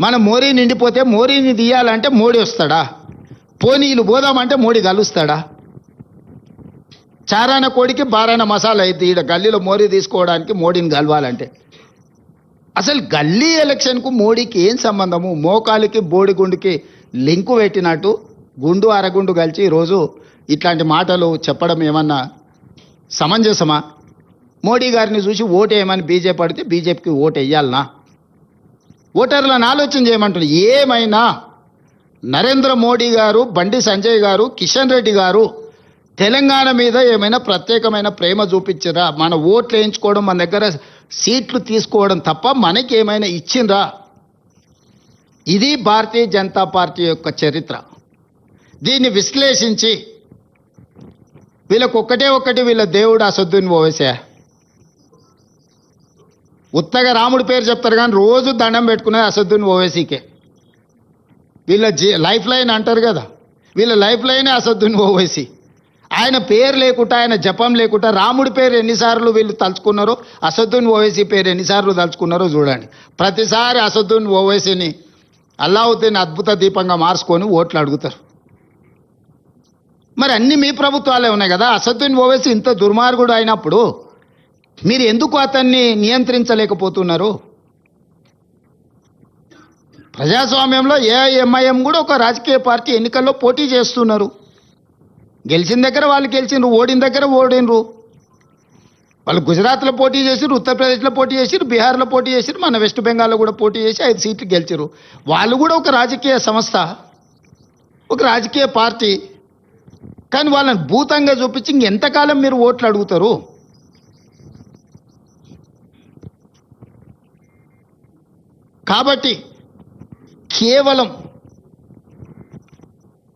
మన మోరీ నిండిపోతే మోరీని తీయాలంటే మోడీ వస్తాడా? పోనీలు పోదామంటే మోడీ కలుస్తాడా? చారాన కోడికి బారాన మసాలా అయితే ఈడ గల్లీలో మోరీ తీసుకోవడానికి మోడీని కలవాలంటే అసలు గల్లీ ఎలక్షన్కు మోడీకి ఏం సంబంధము? మోకాలికి బోడిగుండుకి లింకు పెట్టినట్టు గుండు అరగుండు కలిసి ఈరోజు ఇట్లాంటి మాటలు చెప్పడం ఏమన్నా సమంజసమా? మోడీ గారిని చూసి ఓటేయమని బీజేపీ పడితే బీజేపీకి ఓటు వేయాలనా? ఓటర్లను ఆలోచన చేయమంటున్నారు. ఏమైనా నరేంద్ర మోడీ గారు, బండి సంజయ్ గారు, కిషన్ రెడ్డి గారు తెలంగాణ మీద ఏమైనా ప్రత్యేకమైన ప్రేమ చూపించరా? మన ఓట్లు వేయించుకోవడం, మన దగ్గర సీట్లు తీసుకోవడం తప్ప మనకి ఏమైనా ఇచ్చిండ్రా? ఇది భారతీయ జనతా పార్టీ యొక్క చరిత్ర. దీన్ని విశ్లేషించి వీళ్ళకి ఒక్కటి వీళ్ళ దేవుడు అసదుద్దీన్ ఓవైసీ. ఉత్తగా రాముడి పేరు చెప్తారు కానీ రోజు దండం పెట్టుకునేది అసదుద్దీన్ ఓవైసీకే. వీళ్ళ లైఫ్ లైన్ అంటారు కదా, వీళ్ళ లైఫ్ లైనే అసదుద్దీన్ ఓవైసీ. ఆయన పేరు లేకుండా, ఆయన జపం లేకుండా రాముడి పేరు ఎన్నిసార్లు వీళ్ళు తలుచుకున్నారో, అసదుద్దీన్ ఓవైసీ పేరు ఎన్నిసార్లు తలుచుకున్నారో చూడండి. ప్రతిసారి అసదుద్దీన్ ఓవైసీని అల్లావుద్దీన్ అద్భుత దీపంగా మార్చుకొని ఓట్లు అడుగుతారు. మరి అన్ని మీ ప్రభుత్వాలే ఉన్నాయి కదా. అసదుద్దీన్ ఓవైసీ ఇంత దుర్మార్గుడు అయినప్పుడు మీరు ఎందుకు అతన్ని నియంత్రించలేకపోతున్నారు? ప్రజాస్వామ్యంలో ఏఐఎంఐఎం కూడా ఒక రాజకీయ పార్టీ ఎన్నికల్లో పోటీ చేస్తున్నారు. గెలిచిన దగ్గర వాళ్ళు గెలిచిండ్రు, ఓడిన దగ్గర ఓడినరు. వాళ్ళు గుజరాత్లో పోటీ చేసిరు, ఉత్తరప్రదేశ్లో పోటీ చేసిరు, బీహార్లో పోటీ చేసిరు, మన వెస్ట్ బెంగాల్లో కూడా పోటీ చేసి 5 సీట్లు గెలిచారు. వాళ్ళు కూడా ఒక రాజకీయ సంస్థ, ఒక రాజకీయ పార్టీ. కానీ వాళ్ళని భూతంగా చూపించి ఇంకెంతకాలం మీరు ఓట్లు అడుగుతారు? కాబట్టి కేవలం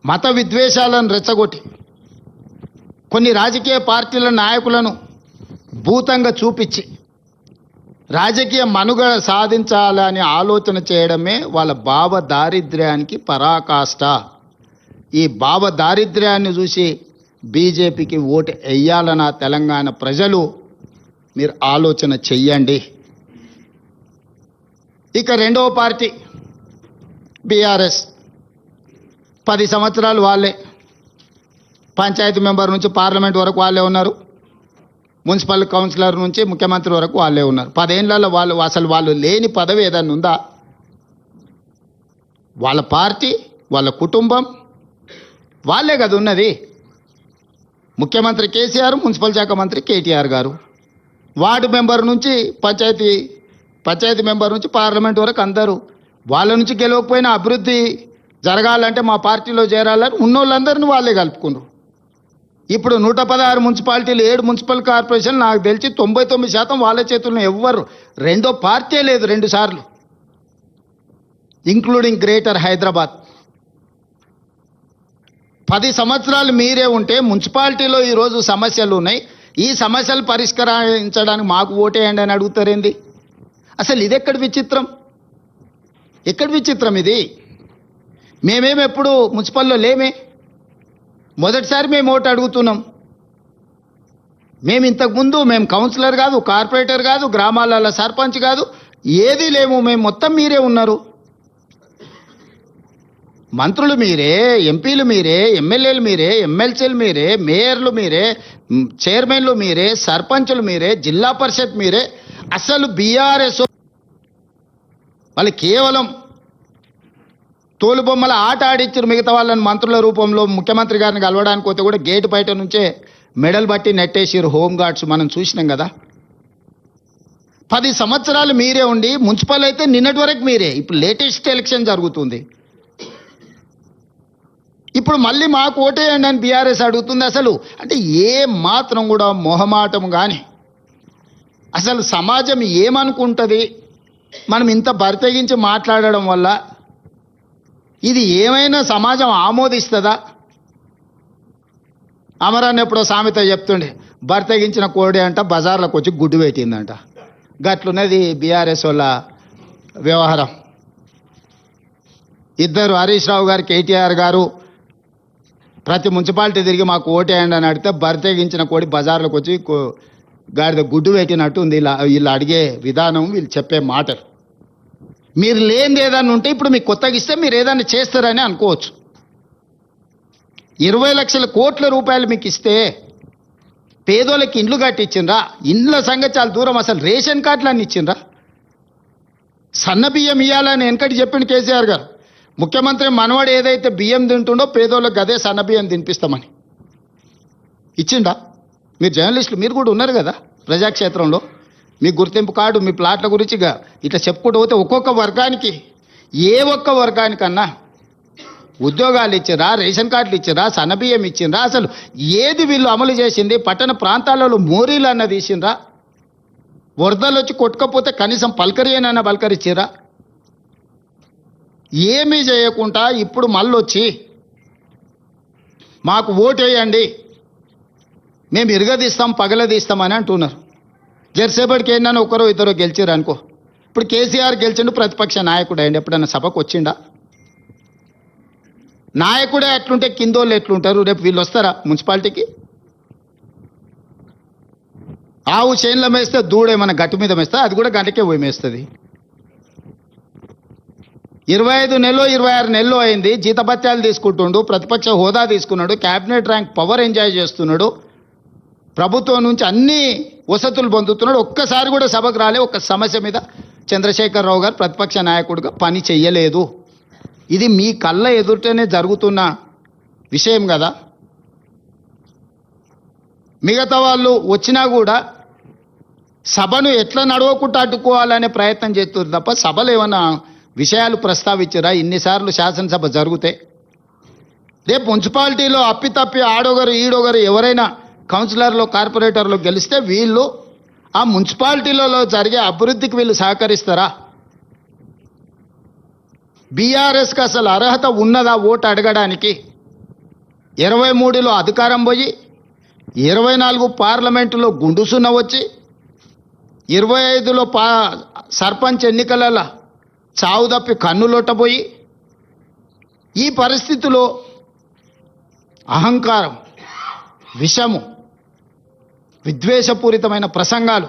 మత విద్వేషాలను రెచ్చగొట్టి కొన్ని రాజకీయ పార్టీల నాయకులను భూతంగా చూపించి రాజకీయ మనుగడ సాధించాలని ఆలోచన చేయడమే వాళ్ళ భావ దారిద్ర్యానికి పరాకాష్ట. ఈ భావ దారిద్ర్యాన్ని చూసి బీజేపీకి ఓటు వేయాలన్న తెలంగాణ ప్రజలు మీరు ఆలోచన చెయ్యండి. ఇక రెండవ పార్టీ బీఆర్ఎస్ 10 సంవత్సరాలు వాళ్ళే, పంచాయతీ మెంబర్ నుంచి పార్లమెంట్ వరకు వాళ్ళే ఉన్నారు, మున్సిపల్ కౌన్సిలర్ నుంచి ముఖ్యమంత్రి వరకు వాళ్ళే ఉన్నారు. 10 ఏళ్లలో వాళ్ళు లేని పదవి ఏదన్నా ఉందా? వాళ్ళ పార్టీ, వాళ్ళ కుటుంబం వాళ్ళే కదా ఉన్నది. ముఖ్యమంత్రి కేసీఆర్, మున్సిపల్ శాఖ మంత్రి కేటీఆర్ గారు, వార్డు మెంబర్ నుంచి పంచాయతీ మెంబర్ నుంచి పార్లమెంట్ వరకు అందరూ. వాళ్ళ నుంచి గెలవకపోయినా అభివృద్ధి జరగాలంటే మా పార్టీలో చేరాలని ఉన్నోళ్ళందరినీ వాళ్ళే కలుపుకున్నారు. ఇప్పుడు 116 మున్సిపాలిటీలు, 7 మున్సిపల్ కార్పొరేషన్లు నాకు తెలిసి 99% వాళ్ళ చేతుల్లో. ఎవ్వరు రెండో పార్టీ లేదు 2 సార్లు, ఇంక్లూడింగ్ గ్రేటర్ హైదరాబాద్. 10 సంవత్సరాలు మీరే ఉంటే మున్సిపాలిటీలో ఈరోజు సమస్యలు ఉన్నాయి, ఈ సమస్యలు పరిష్కరించడానికి మాకు ఓటేయండి అని అడుగుతారేంది? అసలు ఇది ఎక్కడి విచిత్రం? ఎక్కడి విచిత్రం ఇది? మేమేమి ఎప్పుడు మున్సిపల్లో లేమే, మొదటిసారి మేము ఓటు అడుగుతున్నాం. మేము ఇంతకుముందు కౌన్సిలర్ కాదు, కార్పొరేటర్ కాదు, గ్రామాలలో సర్పంచ్ కాదు, ఏదీ లేము. మేము మొత్తం మీరే ఉన్నారు. మంత్రులు మీరే, ఎంపీలు మీరే, ఎమ్మెల్యేలు మీరే, ఎమ్మెల్సీలు మీరే, మేయర్లు మీరే, చైర్మన్లు మీరే, సర్పంచులు మీరే, జిల్లా పరిషత్ మీరే. అసలు బీఆర్ఎస్ వాళ్ళు కేవలం తోలుబొమ్మల ఆట ఆడిచ్చారు. మిగతా వాళ్ళని మంత్రుల రూపంలో ముఖ్యమంత్రి గారిని కలవడానికి పోతే కూడా గేటు బయట నుంచే మెడల్ బట్టి నెట్టేసారు హోంగార్డ్స్. మనం చూసినాం కదా. 10 సంవత్సరాలు మీరే ఉండి మున్సిపల్ అయితే నిన్నటి వరకు మీరే. ఇప్పుడు లేటెస్ట్ ఎలక్షన్ జరుగుతుంది. ఇప్పుడు మళ్ళీ మాకు ఓటేయండి అని బీఆర్ఎస్ అడుగుతుంది. అసలు అంటే ఏ మాత్రం కూడా మొహమాటం కానీ, అసలు సమాజం ఏమనుకుంటుంది మనం ఇంత బరితెగించి మాట్లాడడం వల్ల? ఇది ఏమైనా సమాజం ఆమోదిస్తుందా? అమరాన్ని ఎప్పుడో సామెత చెప్తుండే, బరితెగించిన కోడి అంట బజార్లోకి వచ్చి గుడ్డు పెట్టిందంట. గట్లున్నది బీఆర్ఎస్ వాళ్ళ వ్యవహారం. ఇద్దరు హరీష్ రావు గారు, కేటీఆర్ గారు ప్రతి మున్సిపాలిటీ తిరిగి మాకు ఓటేయండి అని అడిగితే బరితెగించిన కోడి బజార్లోకి వచ్చి గాడిద గుడ్డు పెట్టినట్టు ఉంది వీళ్ళు అడిగే విధానం, వీళ్ళు చెప్పే మాటలు. మీరు లేనిది ఏదన్నా ఉంటే ఇప్పుడు మీకు కొత్తగా ఇస్తే మీరు ఏదన్నా చేస్తారని అనుకోవచ్చు. 20 లక్షల కోట్ల రూపాయలు మీకు ఇస్తే పేదోళ్ళకి ఇండ్లు కట్టించిండ్రా? ఇండ్ల సంగతి చాలా దూరం, అసలు రేషన్ కార్డులు అన్ని ఇచ్చిండ్రా? సన్న బియ్యం ఇవ్వాలని వెనకటి చెప్పిండు కేసీఆర్ గారు. ముఖ్యమంత్రి మనవాడు ఏదైతే బియ్యం తింటుండో పేదోళ్ళకి అదే సన్న బియ్యం తినిపిస్తామని ఇచ్చిండా? మీరు జర్నలిస్టులు, మీరు కూడా ఉన్నారు కదా ప్రజాక్షేత్రంలో. మీ గుర్తింపు కార్డు, మీ ప్లాట్ల గురించి ఇట్లా చెప్పుకుంటూ పోతే ఒక్కొక్క వర్గానికి, ఏ ఒక్క వర్గానికన్నా ఉద్యోగాలు ఇచ్చిరా, రేషన్ కార్డులు ఇచ్చిరా, సన్నబియ్యం ఇచ్చిండ్రా? అసలు ఏది వీళ్ళు అమలు చేసింది? పట్టణ ప్రాంతాలలో మోరీలు అన్న తీసిండ్రా? వరదలు వచ్చి కొట్టుకపోతే కనీసం పలకరియనన్నా పలకరిచ్చిరా? ఏమీ చేయకుండా ఇప్పుడు మళ్ళొచ్చి మాకు ఓటేయండి, మేము ఇరగదీస్తాం, పగలదీస్తామని అంటున్నారు. జెర్సేపటికి ఏంటన్నా ఒకరో ఇద్దరు గెలిచారు అనుకో. ఇప్పుడు కేసీఆర్ గెలిచిండు, ప్రతిపక్ష నాయకుడు అయ్యండి. ఎప్పుడన్నా సభకు వచ్చిండా? నాయకుడే అట్లుంటే కిందోళ్ళు ఎట్లుంటారు? రేపు వీళ్ళు వస్తారా మున్సిపాలిటీకి? ఆవు చేనులో మేస్తే దూడేమన్నా గట్టు మీద మేస్తా, అది కూడా గంటకే పోయి మేస్తుంది. 25 నెలలో 26 నెలలు అయింది. జీతభత్యాలు తీసుకుంటుండు, ప్రతిపక్ష హోదా తీసుకున్నాడు, క్యాబినెట్ ర్యాంక్ పవర్ ఎంజాయ్ చేస్తున్నాడు, ప్రభుత్వం నుంచి అన్ని వసతులు పొందుతున్నాడు. ఒక్కసారి కూడా సభకు రాలే. ఒక్క సమస్య మీద చంద్రశేఖరరావు గారు ప్రతిపక్ష నాయకుడిగా పని చెయ్యలేదు. ఇది మీ కళ్ళ ఎదుటనే జరుగుతున్న విషయం కదా. మిగతా వాళ్ళు వచ్చినా కూడా సభను ఎట్లా నడవకుండా అడ్డుకోవాలనే ప్రయత్నం చేస్తున్నారు తప్ప సభలు ఏమన్నా విషయాలు ప్రస్తావించారా? ఇన్నిసార్లు శాసనసభ జరిగితే రేపు మున్సిపాలిటీలో అప్పితప్పి ఆడొగరు ఈడొగరు ఎవరైనా కౌన్సిలర్లు, కార్పొరేటర్లు గెలిస్తే వీళ్ళు ఆ మున్సిపాలిటీలలో జరిగే అభివృద్ధికి వీళ్ళు సహకరిస్తారా? బీఆర్ఎస్కి అసలు అర్హత ఉన్నదా ఓటు అడగడానికి? 23లో అధికారం పోయి 24 పార్లమెంటులో గుండుసున్న వచ్చి 25లో సర్పంచ్ ఎన్నికల చావు తప్పి కన్నులొట్టబోయి ఈ పరిస్థితిలో అహంకారం, విషము, విద్వేషపూరితమైన ప్రసంగాలు,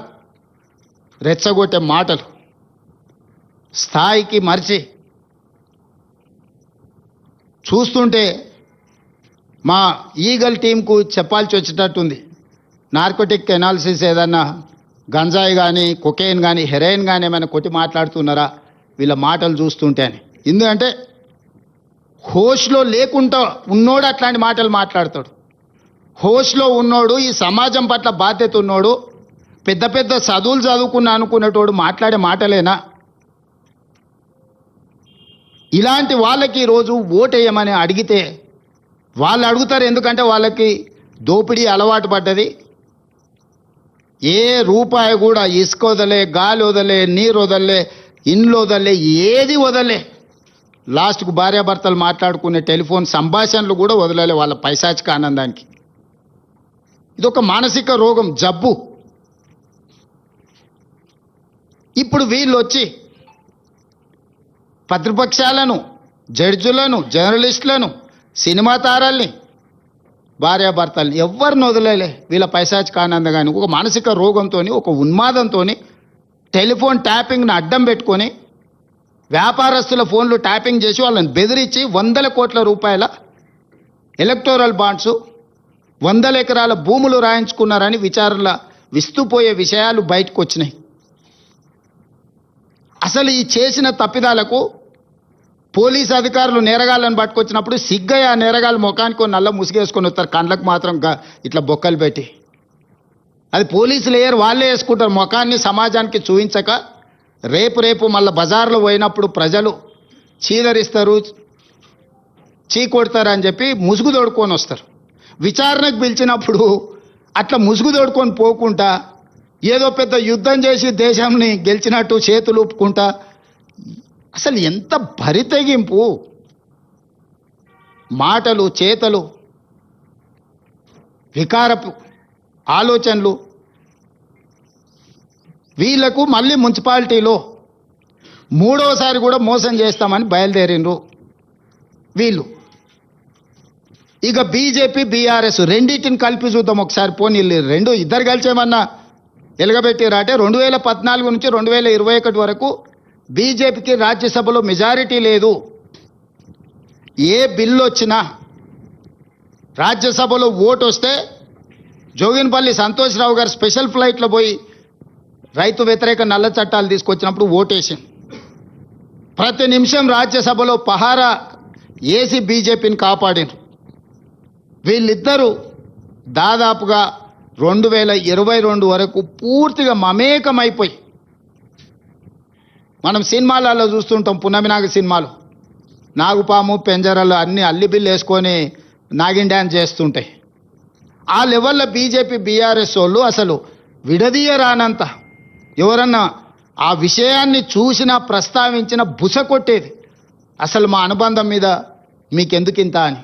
రెచ్చగొట్టే మాటలు స్థాయికి మరిచి చూస్తుంటే మా ఈగల్ టీంకు చెప్పాల్సి వచ్చేటట్టుంది. నార్కోటిక్ ఎనాలిసిస్ ఏదన్నా గంజాయి కానీ, కొకేన్ కానీ, హెరాయిన్ కానీ ఏమైనా కొట్టి మాట్లాడుతున్నారా వీళ్ళ మాటలు చూస్తుంటే అని. ఎందుకంటే హోష్లో లేకుండా ఉన్నోడు అట్లాంటి మాటలు మాట్లాడతాడు. హోష్లో ఉన్నోడు, ఈ సమాజం పట్ల బాధ్యత ఉన్నోడు, పెద్ద పెద్ద చదువులు చదువుకున్నా అనుకునేటోడు మాట్లాడే మాటలేనా? ఇలాంటి వాళ్ళకి ఈరోజు ఓటేయమని అడిగితే వాళ్ళు అడుగుతారు. ఎందుకంటే వాళ్ళకి దోపిడీ అలవాటు పడ్డది. ఏ రూపాయి కూడా ఇసుక వదలే, గాలి వదలే, నీరు వదలే, ఇండ్లు వదలే, ఏది వదలే. లాస్ట్కు భార్యాభర్తలు మాట్లాడుకునే టెలిఫోన్ సంభాషణలు కూడా వదలలే వాళ్ళ పైశాచిక ఆనందానికి. ఇదొక మానసిక రోగం, జబ్బు. ఇప్పుడు వీళ్ళు వచ్చి ప్రతిపక్షాలను, జడ్జులను, జర్నలిస్టులను, సినిమా తారల్ని, భార్యాభర్తల్ని ఎవరిని వదిలేలే వీళ్ళ పైశాచిక ఆనందం. కానీ ఒక మానసిక రోగంతో, ఒక ఉన్మాదంతో టెలిఫోన్ ట్యాపింగ్ని అడ్డం పెట్టుకొని వ్యాపారస్తుల ఫోన్లు ట్యాపింగ్ చేసి వాళ్ళని బెదిరించి 100 కోట్ల రూపాయల ఎలక్టోరల్ బాండ్స్, 100 ఎకరాల భూములు రాయించుకున్నారని విచారణల విస్తుపోయే విషయాలు బయటకు వచ్చినాయి. అసలు ఈ చేసిన తప్పిదాలకు పోలీసు అధికారులు నేరగాళ్ళను పట్టుకొచ్చినప్పుడు సిగ్గయ్య ఆ నేరగాళ్ళు ముఖానికి నల్ల ముసుగేసుకొని వస్తారు, కండ్లకు మాత్రం ఇట్లా బొక్కలు పెట్టి. అది పోలీసులు వేయరు, వాళ్ళే వేసుకుంటారు. ముఖాన్ని సమాజానికి చూపించక రేపు మళ్ళీ బజార్లో పోయినప్పుడు ప్రజలు చీదరిస్తారు, కొడతారు అని చెప్పి ముసుగు తోడుకొని వస్తారు. విచారణకు పిలిచినప్పుడు అట్లా ముసుగు తోడుకొని పోకుండా ఏదో పెద్ద యుద్ధం చేసి దేశాన్ని గెలిచినట్టు చేతులు ఊపుకుంటా. అసలు ఎంత బరితెగింపు మాటలు, చేతలు, వికారపు ఆలోచనలు. వీళ్లకు మళ్ళీ మున్సిపాలిటీలో 3వసారి కూడా మోసం చేస్తామని బయలుదేరిండ్రు వీళ్ళు. ఇక బీజేపీ, బీఆర్ఎస్ రెండింటిని కలిపి చూద్దాం ఒకసారి. పోనీ ఇద్దరు కలిసేమన్నా ఎలగబెట్టిరా అంటే 2014 నుంచి 2021 వరకు బీజేపీకి రాజ్యసభలో మెజారిటీ లేదు. ఏ బిల్లు వచ్చినా రాజ్యసభలో ఓటు వస్తే జోగిన్పల్లి సంతోష్రావు గారు స్పెషల్ ఫ్లైట్లో పోయి రైతు వ్యతిరేక నల్ల చట్టాలు తీసుకొచ్చినప్పుడు ఓటేసింది. ప్రతి నిమిషం రాజ్యసభలో పహారా ఏసీ బీజేపీని కాపాడిన వీళ్ళిద్దరూ దాదాపుగా 2022 వరకు పూర్తిగా మమేకమైపోయి, మనం సినిమాలలో చూస్తుంటాం, పున్నమినాగ సినిమాలు నాగుపాము పెంజరాలు అన్ని అల్లిబిల్లు వేసుకొని నాగిన్ డ్యాన్స్ చేస్తుంటాయి. ఆ లెవెల్లో బీజేపీ, బీఆర్ఎస్ వాళ్ళు అసలు విడదీయరానంత ఎవరన్నా ఆ విషయాన్ని చూసినా ప్రస్తావించిన బుస కొట్టేది. అసలు మా అనుబంధం మీద మీకెందుకింత అని.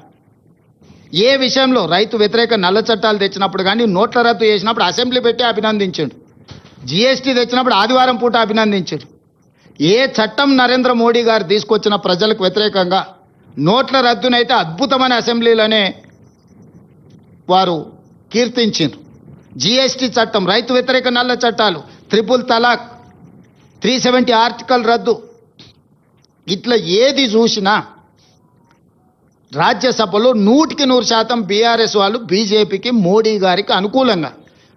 ఏ విషయంలో రైతు వ్యతిరేక నల్ల చట్టాలు తెచ్చినప్పుడు కానీ, నోట్ల రద్దు చేసినప్పుడు అసెంబ్లీ పెట్టి అభినందించాడు, జీఎస్టీ తెచ్చినప్పుడు ఆదివారం పూట అభినందించాడు. ఏ చట్టం నరేంద్ర మోడీ గారు తీసుకొచ్చిన ప్రజలకు వ్యతిరేకంగా నోట్ల రద్దునైతే అద్భుతమైన అసెంబ్లీలోనే వారు కీర్తించారు. జీఎస్టీ చట్టం, రైతు వ్యతిరేక నల్ల చట్టాలు, 3 తలాక్, 370 ఆర్టికల్ రద్దు, ఇట్లా ఏది చూసినా రాజ్యసభలో 100% బీఆర్ఎస్ వాళ్ళు బీజేపీకి, మోడీ గారికి అనుకూలంగా.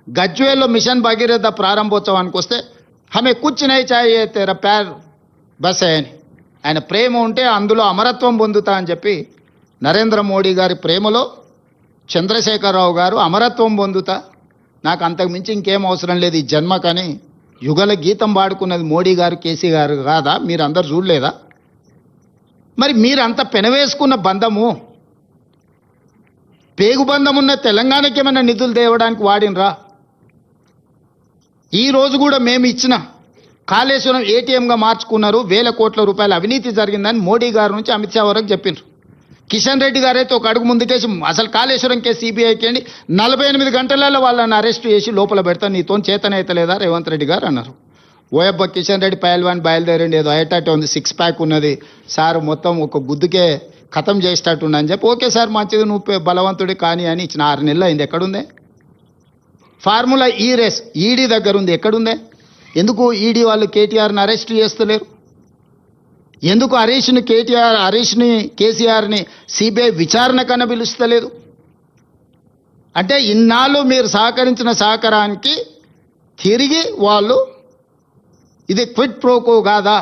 గజ్వేల్లో మిషన్ భగీరథ ప్రారంభోత్సవానికి వస్తే హమే కుచ్ నహీ చాహియే తేరా ప్యార్ బస్ అని, ఆయన ప్రేమ ఉంటే అందులో అమరత్వం పొందుతా అని చెప్పి నరేంద్ర మోడీ గారి ప్రేమలో చంద్రశేఖరరావు గారు అమరత్వం పొందుతా, నాకు అంతకు మించి ఇంకేం అవసరం లేదు ఈ జన్మకని యుగల గీతం పాడుకున్నది మోడీ గారు, కేసీ గారు కాదా? మీరు అందరు చూడలేదా? మరి మీరంతా పెనవేసుకున్న బంధము, పేగు బంధం ఉన్న తెలంగాణకి ఏమైనా నిధులు తేవడానికి వాడినరా? ఈరోజు కూడా మేము ఇచ్చిన కాళేశ్వరం ఏటీఎంగా మార్చుకున్నారు, 1000 కోట్ల రూపాయల అవినీతి జరిగిందని మోడీ గారి నుంచి అమిత్ షా వరకు చెప్పిండ్రు. కిషన్ రెడ్డి గారైతే ఒక అడుగు ముందుకేసి అసలు కాళేశ్వరం కేసు సిబిఐకి అండి 48 గంటలలో వాళ్ళని అరెస్ట్ చేసి లోపల పెడతా, నీతో చేతనైతలేదా రేవంత్ రెడ్డి గారు అన్నారు. ఓయబ్బ కిషన్ రెడ్డి పైల్వాన్ బయలుదేరండి, ఏదో అయ్యేటట్టు ఉంది, 6 ప్యాక్ ఉన్నది సార్, మొత్తం ఒక గుద్దుకే ఖతం చేసేటట్టు అని చెప్పి, ఓకే సార్ మంచిది నువ్వు బలవంతుడి కానీ అని ఇచ్చిన 6 నెలలు అయింది. ఎక్కడుందే ఫార్ములా ఈ రేస్? ఈడీ దగ్గర ఉంది, ఎక్కడుందే? ఎందుకు ఈడీ వాళ్ళు కేటీఆర్ని అరెస్ట్ చేస్తలేరు? ఎందుకు హరీష్ని కేసీఆర్ని సిబిఐ విచారణ కన్నా పిలుస్తలేదు? అంటే ఇన్నాళ్ళు మీరు సహకరించిన సహకారానికి తిరిగి వాళ్ళు ఇది క్విట్ ప్రోకో కాదా?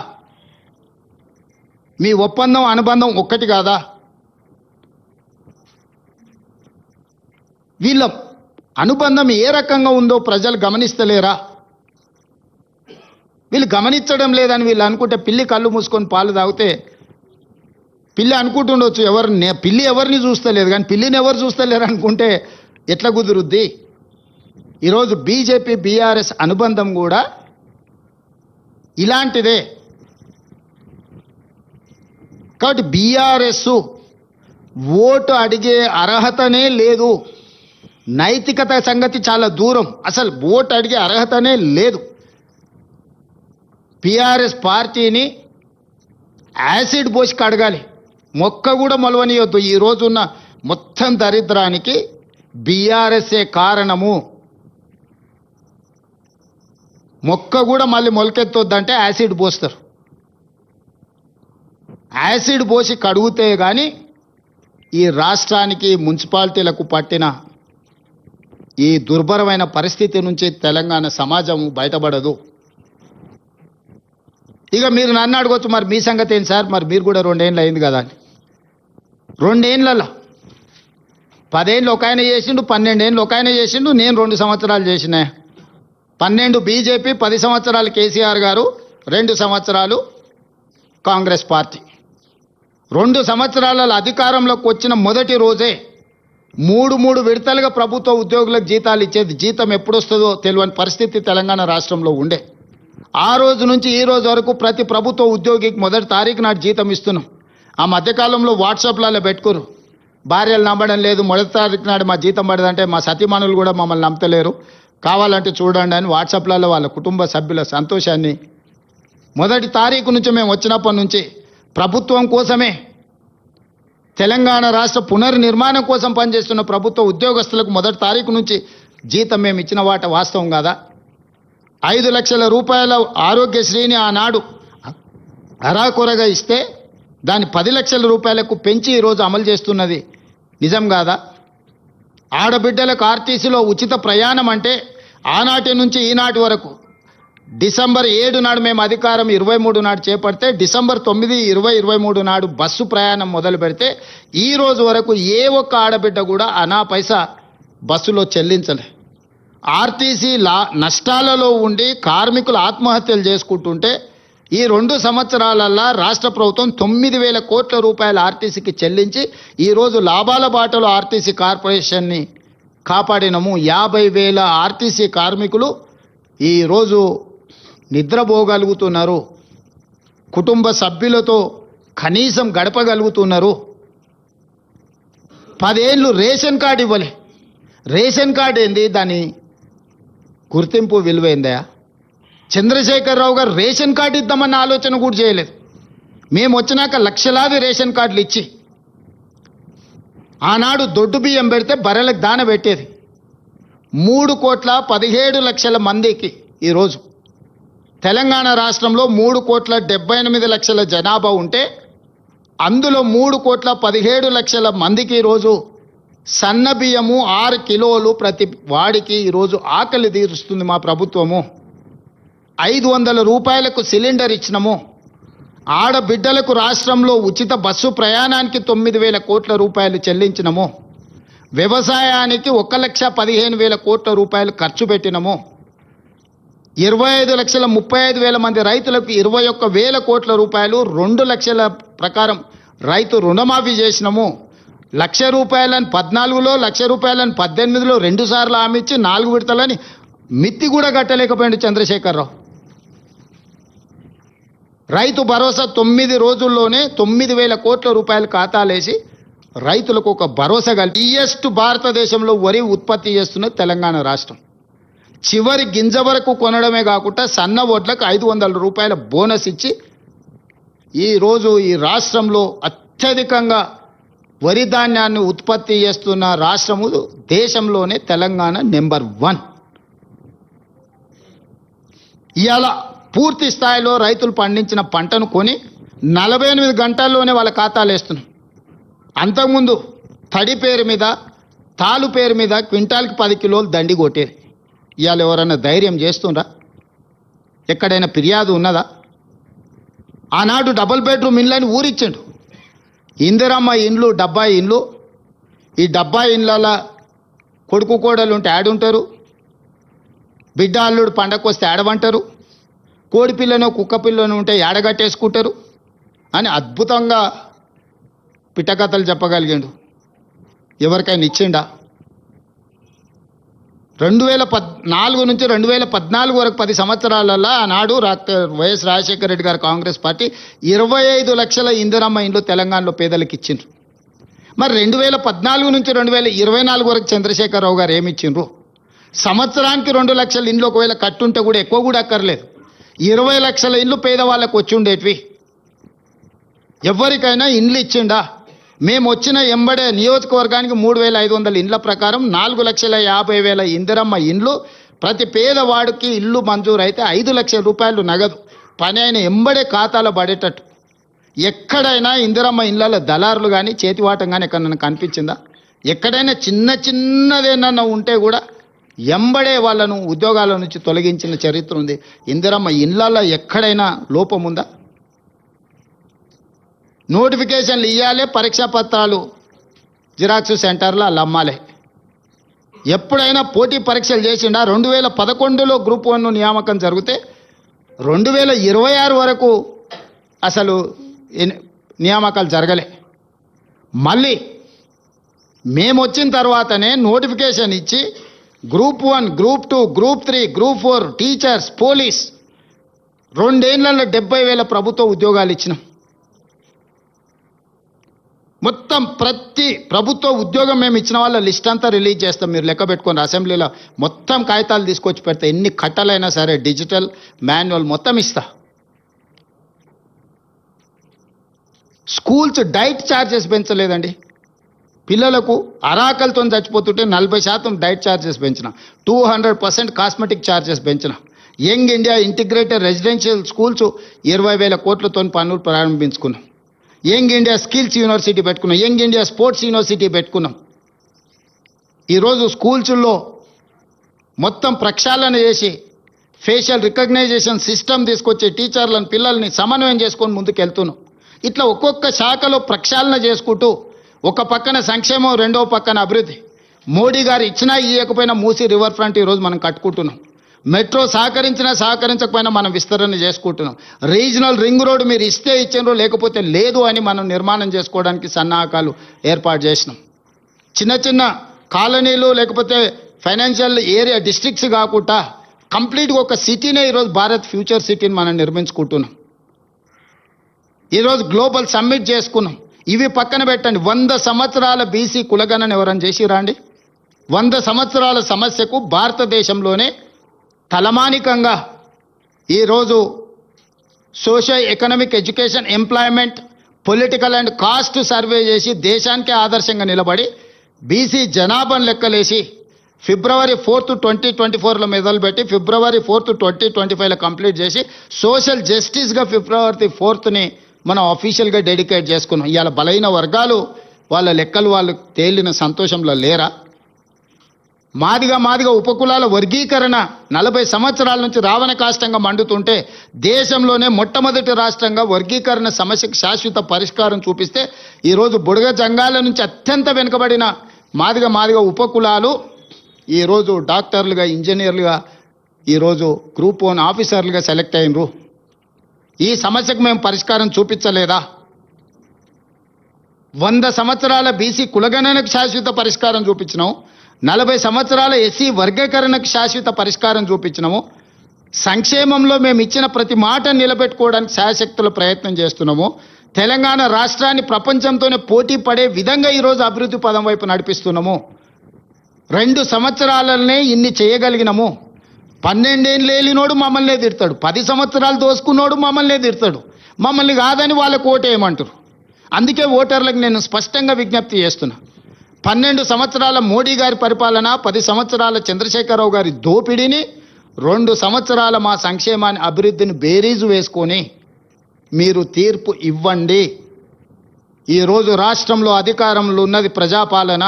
మీ ఒప్పందం అనుబంధం ఒక్కటి కాదా? వీళ్ళ అనుబంధం ఏ రకంగా ఉందో ప్రజలు గమనిస్తలేరా? వీళ్ళు గమనించడం లేదని వీళ్ళు అనుకుంటే, పిల్లి కళ్ళు మూసుకొని పాలు తాగితే పిల్లి అనుకుంటుండొచ్చు పిల్లి ఎవరిని చూస్తలేదు, కానీ పిల్లిని ఎవరు చూస్తలేరు అనుకుంటే ఎట్లా కుదురుద్ది? ఈరోజు బీజేపీ బీఆర్ఎస్ అనుబంధం కూడా ఇలాంటిదే. కాబట్టి బీఆర్ఎస్ ఓటు అడిగే అర్హతనే లేదు, నైతికత సంగతి చాలా దూరం, అసలు ఓటు అడిగే అర్హతనే లేదు. బీఆర్ఎస్ పార్టీని యాసిడ్ పోసి కడగాలి, మొక్క కూడా మొలవనియొద్దు. ఈ రోజున్న మొత్తం దరిద్రానికి బీఆర్ఎస్ఏ కారణము. మొక్క కూడా మళ్ళీ మొలకెత్తొద్దంటే యాసిడ్ పోస్తారు. యాసిడ్ పోసి కడుగుతే కానీ ఈ రాష్ట్రానికి మున్సిపాలిటీలకు పట్టిన ఈ దుర్భరమైన పరిస్థితి నుంచి తెలంగాణ సమాజం బయటపడదు. ఇక మీరు నన్ను అడగొచ్చు, మరి మీ సంగతి ఏంటి సార్, మరి మీరు కూడా 2 ఏళ్ళు అయింది కదా అని. 2 ఏళ్ళలో 10 ఏళ్ళు ఒక ఆయన చేసిండు, 12 ఏళ్ళు ఒక ఆయన చేసిండు, నేను 2 సంవత్సరాలు చేసిన. 12 బీజేపీ, 10 సంవత్సరాలు కేసీఆర్ గారు, 2 సంవత్సరాలు కాంగ్రెస్ పార్టీ. 2 సంవత్సరాలలో అధికారంలోకి వచ్చిన మొదటి రోజే 3 విడతలుగా ప్రభుత్వ ఉద్యోగులకు జీతాలు ఇచ్చేది. జీతం ఎప్పుడు వస్తుందో తెలియని పరిస్థితి తెలంగాణ రాష్ట్రంలో ఉండే. ఆ రోజు నుంచి ఈ రోజు వరకు ప్రతి ప్రభుత్వ ఉద్యోగికి మొదటి తారీఖు నాడు జీతం ఇస్తున్నాం. ఆ మధ్యకాలంలో వాట్సాప్లలో పెట్టుకోరు, భార్యలు నమ్మడం లేదు, మొదటి తారీఖు నాడు మా జీతం పడదంటే మా సతీమణులు కూడా మమ్మల్ని నమ్మతలేరు, కావాలంటే చూడండి అని వాట్సాప్లలో వాళ్ళ కుటుంబ సభ్యుల సంతోషాన్ని మొదటి తారీఖు నుంచి మేము వచ్చినప్పటి నుంచి ప్రభుత్వం కోసమే, తెలంగాణ రాష్ట్ర పునర్నిర్మాణం కోసం పనిచేస్తున్న ప్రభుత్వ ఉద్యోగస్తులకు మొదటి తారీఖు నుంచి జీతం మేము ఇచ్చిన వాట వాస్తవం కాదా? 5 లక్షల రూపాయల ఆరోగ్యశ్రీని ఆనాడు అరాకొరగా ఇస్తే దాన్ని 10 లక్షల రూపాయలకు పెంచి ఈరోజు అమలు చేస్తున్నది నిజం కాదా? ఆడబిడ్డలకు ఆర్టీసీలో ఉచిత ప్రయాణం అంటే ఆనాటి నుంచి ఈనాటి వరకు డిసెంబర్ 7 నాడు మేము అధికారం 23 నాడు చేపడితే డిసెంబర్ 9, 20, 23 నాడు బస్సు ప్రయాణం మొదలు పెడితే ఈ రోజు వరకు ఏ ఒక్క ఆడబిడ్డ కూడా అనా పైసా బస్సులో చెల్లించలే. ఆర్టీసీ నష్టాలలో ఉండి కార్మికులు ఆత్మహత్యలు చేసుకుంటుంటే ఈ 2 సంవత్సరాలల్లో రాష్ట్ర ప్రభుత్వం 9,000 కోట్ల రూపాయలు ఆర్టీసీకి చెల్లించి ఈరోజు లాభాల బాటలో ఆర్టీసీ కార్పొరేషన్ని కాపాడినము. 50,000 ఆర్టీసీ కార్మికులు ఈరోజు నిద్రపోగలుగుతున్నారు, కుటుంబ సభ్యులతో కనీసం గడపగలుగుతున్నారు. 10 ఏళ్ళు రేషన్ కార్డు ఇవ్వలే. రేషన్ కార్డు ఏంది, దాని గుర్తింపు విలువైందా? చంద్రశేఖరరావు గారు రేషన్ కార్డు ఇద్దామన్న ఆలోచన కూడా చేయలేదు. మేము వచ్చినాక లక్షలాది రేషన్ కార్డులు ఇచ్చి ఆనాడు దొడ్డు బియ్యం పెడితే బర్రెలకు దాన పెట్టేది. 3,17,00,000 మందికి ఈరోజు తెలంగాణ రాష్ట్రంలో 3,78,00,000 జనాభా ఉంటే అందులో 3,17,00,000 మందికి ఈరోజు సన్న బియ్యము 6 కిలోలు ప్రతి వాడికి ఈరోజు ఆకలి తీరుస్తుంది మా ప్రభుత్వము. 500 రూపాయలకు సిలిండర్ ఇచ్చినము. ఆడబిడ్డలకు రాష్ట్రంలో ఉచిత బస్సు ప్రయాణానికి 9,000 కోట్ల రూపాయలు చెల్లించినము. వ్యవసాయానికి 1,15,000 కోట్ల రూపాయలు ఖర్చు పెట్టినము. 25,35,000 మంది రైతులకు 21,000 కోట్ల రూపాయలు 2 లక్షల ప్రకారం రైతు రుణమాఫీ చేసినము. 1,00,000 రూపాయలని 14లో, 1,00,000 రూపాయలని 18లో 2 సార్లు హామీ ఇచ్చి 4 విడతలని మిత్తి కూడా కట్టలేకపోయాడు చంద్రశేఖరరావు. రైతు భరోసా 9 రోజుల్లోనే 9,000 కోట్ల రూపాయలు ఖాతాలేసి రైతులకు ఒక భరోసా కల్పి హైయెస్ట్ భారతదేశంలో వరి ఉత్పత్తి చేస్తున్న తెలంగాణ రాష్ట్రం. చివరి గింజ వరకు కొనడమే కాకుండా సన్న వడ్లకు 500 రూపాయల బోనస్ ఇచ్చి ఈరోజు ఈ రాష్ట్రంలో అత్యధికంగా వరి ధాన్యాన్ని ఉత్పత్తి చేస్తున్న రాష్ట్రము దేశంలోనే తెలంగాణ నెంబర్ 1. ఇవాళ పూర్తి స్థాయిలో రైతులు పండించిన పంటను కొని 48 గంటల్లోనే వాళ్ళ ఖాతాలు వేస్తున్నాం. అంతకుముందు తడి పేరు మీద తాలు పేరు మీద క్వింటాల్కి 10 కిలోలు దండి కొట్టేది. ఇవాళ ఎవరన్నా ధైర్యం చేస్తుండ్రా? ఎక్కడైనా ఫిర్యాదు ఉన్నదా? ఆనాడు డబుల్ బెడ్రూమ్ ఇండ్లని ఊరిచ్చిండు. ఇందిరమ్మ ఇండ్లు 70 ఇండ్లు. ఈ 70 ఇండ్ల కొడుకు కోడలు ఉంటే ఆడుంటారు, బిడ్డ అల్లుడు పండగకు వస్తే ఆడవంటారు, కోడి పిల్లను కుక్క పిల్లను ఉంటే ఏడగట్టేసుకుంటారు అని అద్భుతంగా పిట్టకథలు చెప్పగలిగాడు. ఎవరికైనా ఇచ్చిండా? 2014 నుంచి 2014 వరకు 10 సంవత్సరాలలో ఆనాడు వైఎస్ రాజశేఖర రెడ్డి గారు కాంగ్రెస్ పార్టీ 25 లక్షల ఇందిరమ్మ ఇండ్లు తెలంగాణలో పేదలకు ఇచ్చిండ్రు. మరి 2014 నుంచి 2024 వరకు చంద్రశేఖరరావు గారు ఏమి ఇచ్చిండ్రు? సంవత్సరానికి 2 లక్షల ఇండ్లు ఒకవేళ కట్టుంటే కూడా ఎక్కువ కూడా అక్కర్లేదు, 20 లక్షల ఇండ్లు పేదవాళ్ళకు వచ్చి ఉండేటివి. ఎవరికైనా ఇండ్లు ఇచ్చిండా? మేము వచ్చిన ఎంబడే నియోజకవర్గానికి 3500 ఇండ్ల ప్రకారం 4,50,000 ఇందిరమ్మ ఇండ్లు, ప్రతి పేదవాడికి ఇల్లు మంజూరు అయితే 5 లక్షల రూపాయలు నగదు పని అయిన ఎంబడే ఖాతాలో పడేటట్టు. ఎక్కడైనా ఇందిరమ్మ ఇండ్ల దళారులు కానీ చేతివాటం కానీ ఎక్కడైనా కనిపించిందా? ఎక్కడైనా చిన్నదేనన్నా ఉంటే కూడా ఎంబడే వాళ్ళను ఉద్యోగాల నుంచి తొలగించిన చరిత్ర ఉంది. ఇందిరమ్మ ఇండ్లలో ఎక్కడైనా లోపం ఉందా? నోటిఫికేషన్లు ఇవ్వాలి, పరీక్షా పత్రాలు జిరాక్స్ సెంటర్లో అలా అమ్మాలి. ఎప్పుడైనా పోటీ పరీక్షలు చేసిండా? 2011లో గ్రూప్ 1 నియామకం జరిగితే 2026 వరకు అసలు నియామకాలు జరగలే. మళ్ళీ మేము వచ్చిన తర్వాతనే నోటిఫికేషన్ ఇచ్చి group 1, group 2, group 3, group 4, teachers, police 2 ఏళ్లలో 70,000 ప్రభుత్వ ఉద్యోగాలు ఇచ్చినాం. మొత్తం ప్రతి ప్రభుత్వ ఉద్యోగం మేము ఇచ్చిన వాళ్ళ లిస్ట్ అంతా రిలీజ్ చేస్తాం. మీరు లెక్క పెట్టుకొని అసెంబ్లీలో మొత్తం కాగితాలు తీసుకొచ్చి పెడతా. ఎన్ని కట్టలైనా సరే డిజిటల్ మాన్యువల్ మొత్తం ఇస్తా. స్కూల్స్ డైట్ ఛార్జెస్ పెంచలేదండి. పిల్లలకు అరాకలతో చచ్చిపోతుంటే 40% డైట్ ఛార్జెస్ పెంచిన, 200% కాస్మెటిక్ ఛార్జెస్ పెంచిన. Young India integrated residential schools 20,000 కోట్లతో పనులు ప్రారంభించుకున్నాం. యంగ్ ఇండియా స్కిల్స్ యూనివర్సిటీ పెట్టుకున్నాం, యంగ్ ఇండియా స్పోర్ట్స్ యూనివర్సిటీ పెట్టుకున్నాం. ఈరోజు స్కూల్స్లో మొత్తం ప్రక్షాళన చేసి ఫేషియల్ రికగ్నైజేషన్ సిస్టమ్ తీసుకొచ్చి టీచర్లను పిల్లల్ని సమన్వయం చేసుకొని ముందుకు వెళ్తున్నాం. ఇట్లా ఒక్కొక్క శాఖలో ప్రక్షాళన చేసుకుంటూ ఒక పక్కన సంక్షేమం, రెండో పక్కన అభివృద్ధి. మోడీ గారు ఇచ్చినా ఇవ్వకపోయినా మూసీ రివర్ ఫ్రంట్ ఈరోజు మనం కట్టుకుంటున్నాం. మెట్రో సహకరించినా సహకరించకపోయినా మనం విస్తరణ చేసుకుంటున్నాం. రీజనల్ రింగ్ రోడ్డు మీరు ఇస్తే ఇచ్చిండ్రో లేకపోతే లేదు అని మనం నిర్మాణం చేసుకోవడానికి సన్నాహకాలు ఏర్పాటు చేసినాం. చిన్న చిన్న కాలనీలు లేకపోతే ఫైనాన్షియల్ ఏరియా డిస్ట్రిక్ట్స్ కాకుండా కంప్లీట్గా ఒక సిటీనే ఈరోజు భారత్ ఫ్యూచర్ సిటీని మనం నిర్మించుకుంటున్నాం. ఈరోజు గ్లోబల్ సమ్మిట్ చేసుకున్నాం. ఇవి పక్కన పెట్టండి. 100 సంవత్సరాల బీసీ కులగణన ఎవరైనా చేసిరా అండి? 100 సంవత్సరాల సమస్యకు భారతదేశంలోనే తలమానికంగా ఈరోజు social economic education employment political and caste survey చేసి దేశానికే ఆదర్శంగా నిలబడి బీసీ జనాభాను లెక్కలేసి ఫిబ్రవరి 4, 2024లో మొదలుపెట్టి ఫిబ్రవరి 4, 2025లో కంప్లీట్ చేసి సోషల్ జస్టిస్గా ఫిబ్రవరి 4ని మనం అఫీషియల్గా డెడికేట్ చేసుకున్నాం. ఇవాళ బలైన వర్గాలు వాళ్ళ లెక్కలు వాళ్ళు తేలిన సంతోషంలో లేరా? మాదిగా ఉపకులాల వర్గీకరణ 40 సంవత్సరాల నుంచి రావణ కాష్టంగా మండుతుంటే దేశంలోనే మొట్టమొదటి రాష్ట్రంగా వర్గీకరణ సమస్యకు శాశ్వత పరిష్కారం చూపిస్తే ఈరోజు బుడగ జంగాల నుంచి అత్యంత వెనుకబడిన మాదిగా ఉపకులాలు ఈరోజు డాక్టర్లుగా, ఇంజనీర్లుగా, ఈరోజు గ్రూప్ 1 ఆఫీసర్లుగా సెలెక్ట్ అయినరు. ఈ సమస్యకు మేము పరిష్కారం చూపించలేదా? 100 సంవత్సరాల బీసీ కులగణనకు శాశ్వత పరిష్కారం చూపించినాము, 40 సంవత్సరాల ఎస్సీ వర్గీకరణకు శాశ్వత పరిష్కారం చూపించినాము. సంక్షేమంలో మేము ఇచ్చిన ప్రతి మాట నిలబెట్టుకోవడానికి శాయశక్తుల ప్రయత్నం చేస్తున్నాము. తెలంగాణ రాష్ట్రాన్ని ప్రపంచంతోనే పోటీ పడే విధంగా ఈరోజు అభివృద్ధి పదం వైపు నడిపిస్తున్నాము. 2 సంవత్సరాలనే ఇన్ని చేయగలిగినాము. 12 ఏళ్ళు ఏలినోడు మమ్మల్నే తిడతాడు, 10 సంవత్సరాలు దోసుకున్నోడు మమ్మల్నే తిడతాడు. మమ్మల్ని కాదని వాళ్ళకు ఓటేయమంటారు. అందుకే ఓటర్లకు నేను స్పష్టంగా విజ్ఞప్తి చేస్తున్నా. 12 సంవత్సరాల మోడీ గారి పరిపాలన, 10 సంవత్సరాల చంద్రశేఖరరావు గారి దోపిడీని, 2 సంవత్సరాల మా సంక్షేమాన్ని అభివృద్ధిని బేరీజు వేసుకొని మీరు తీర్పు ఇవ్వండి. ఈరోజు రాష్ట్రంలో అధికారంలో ఉన్నది ప్రజాపాలన.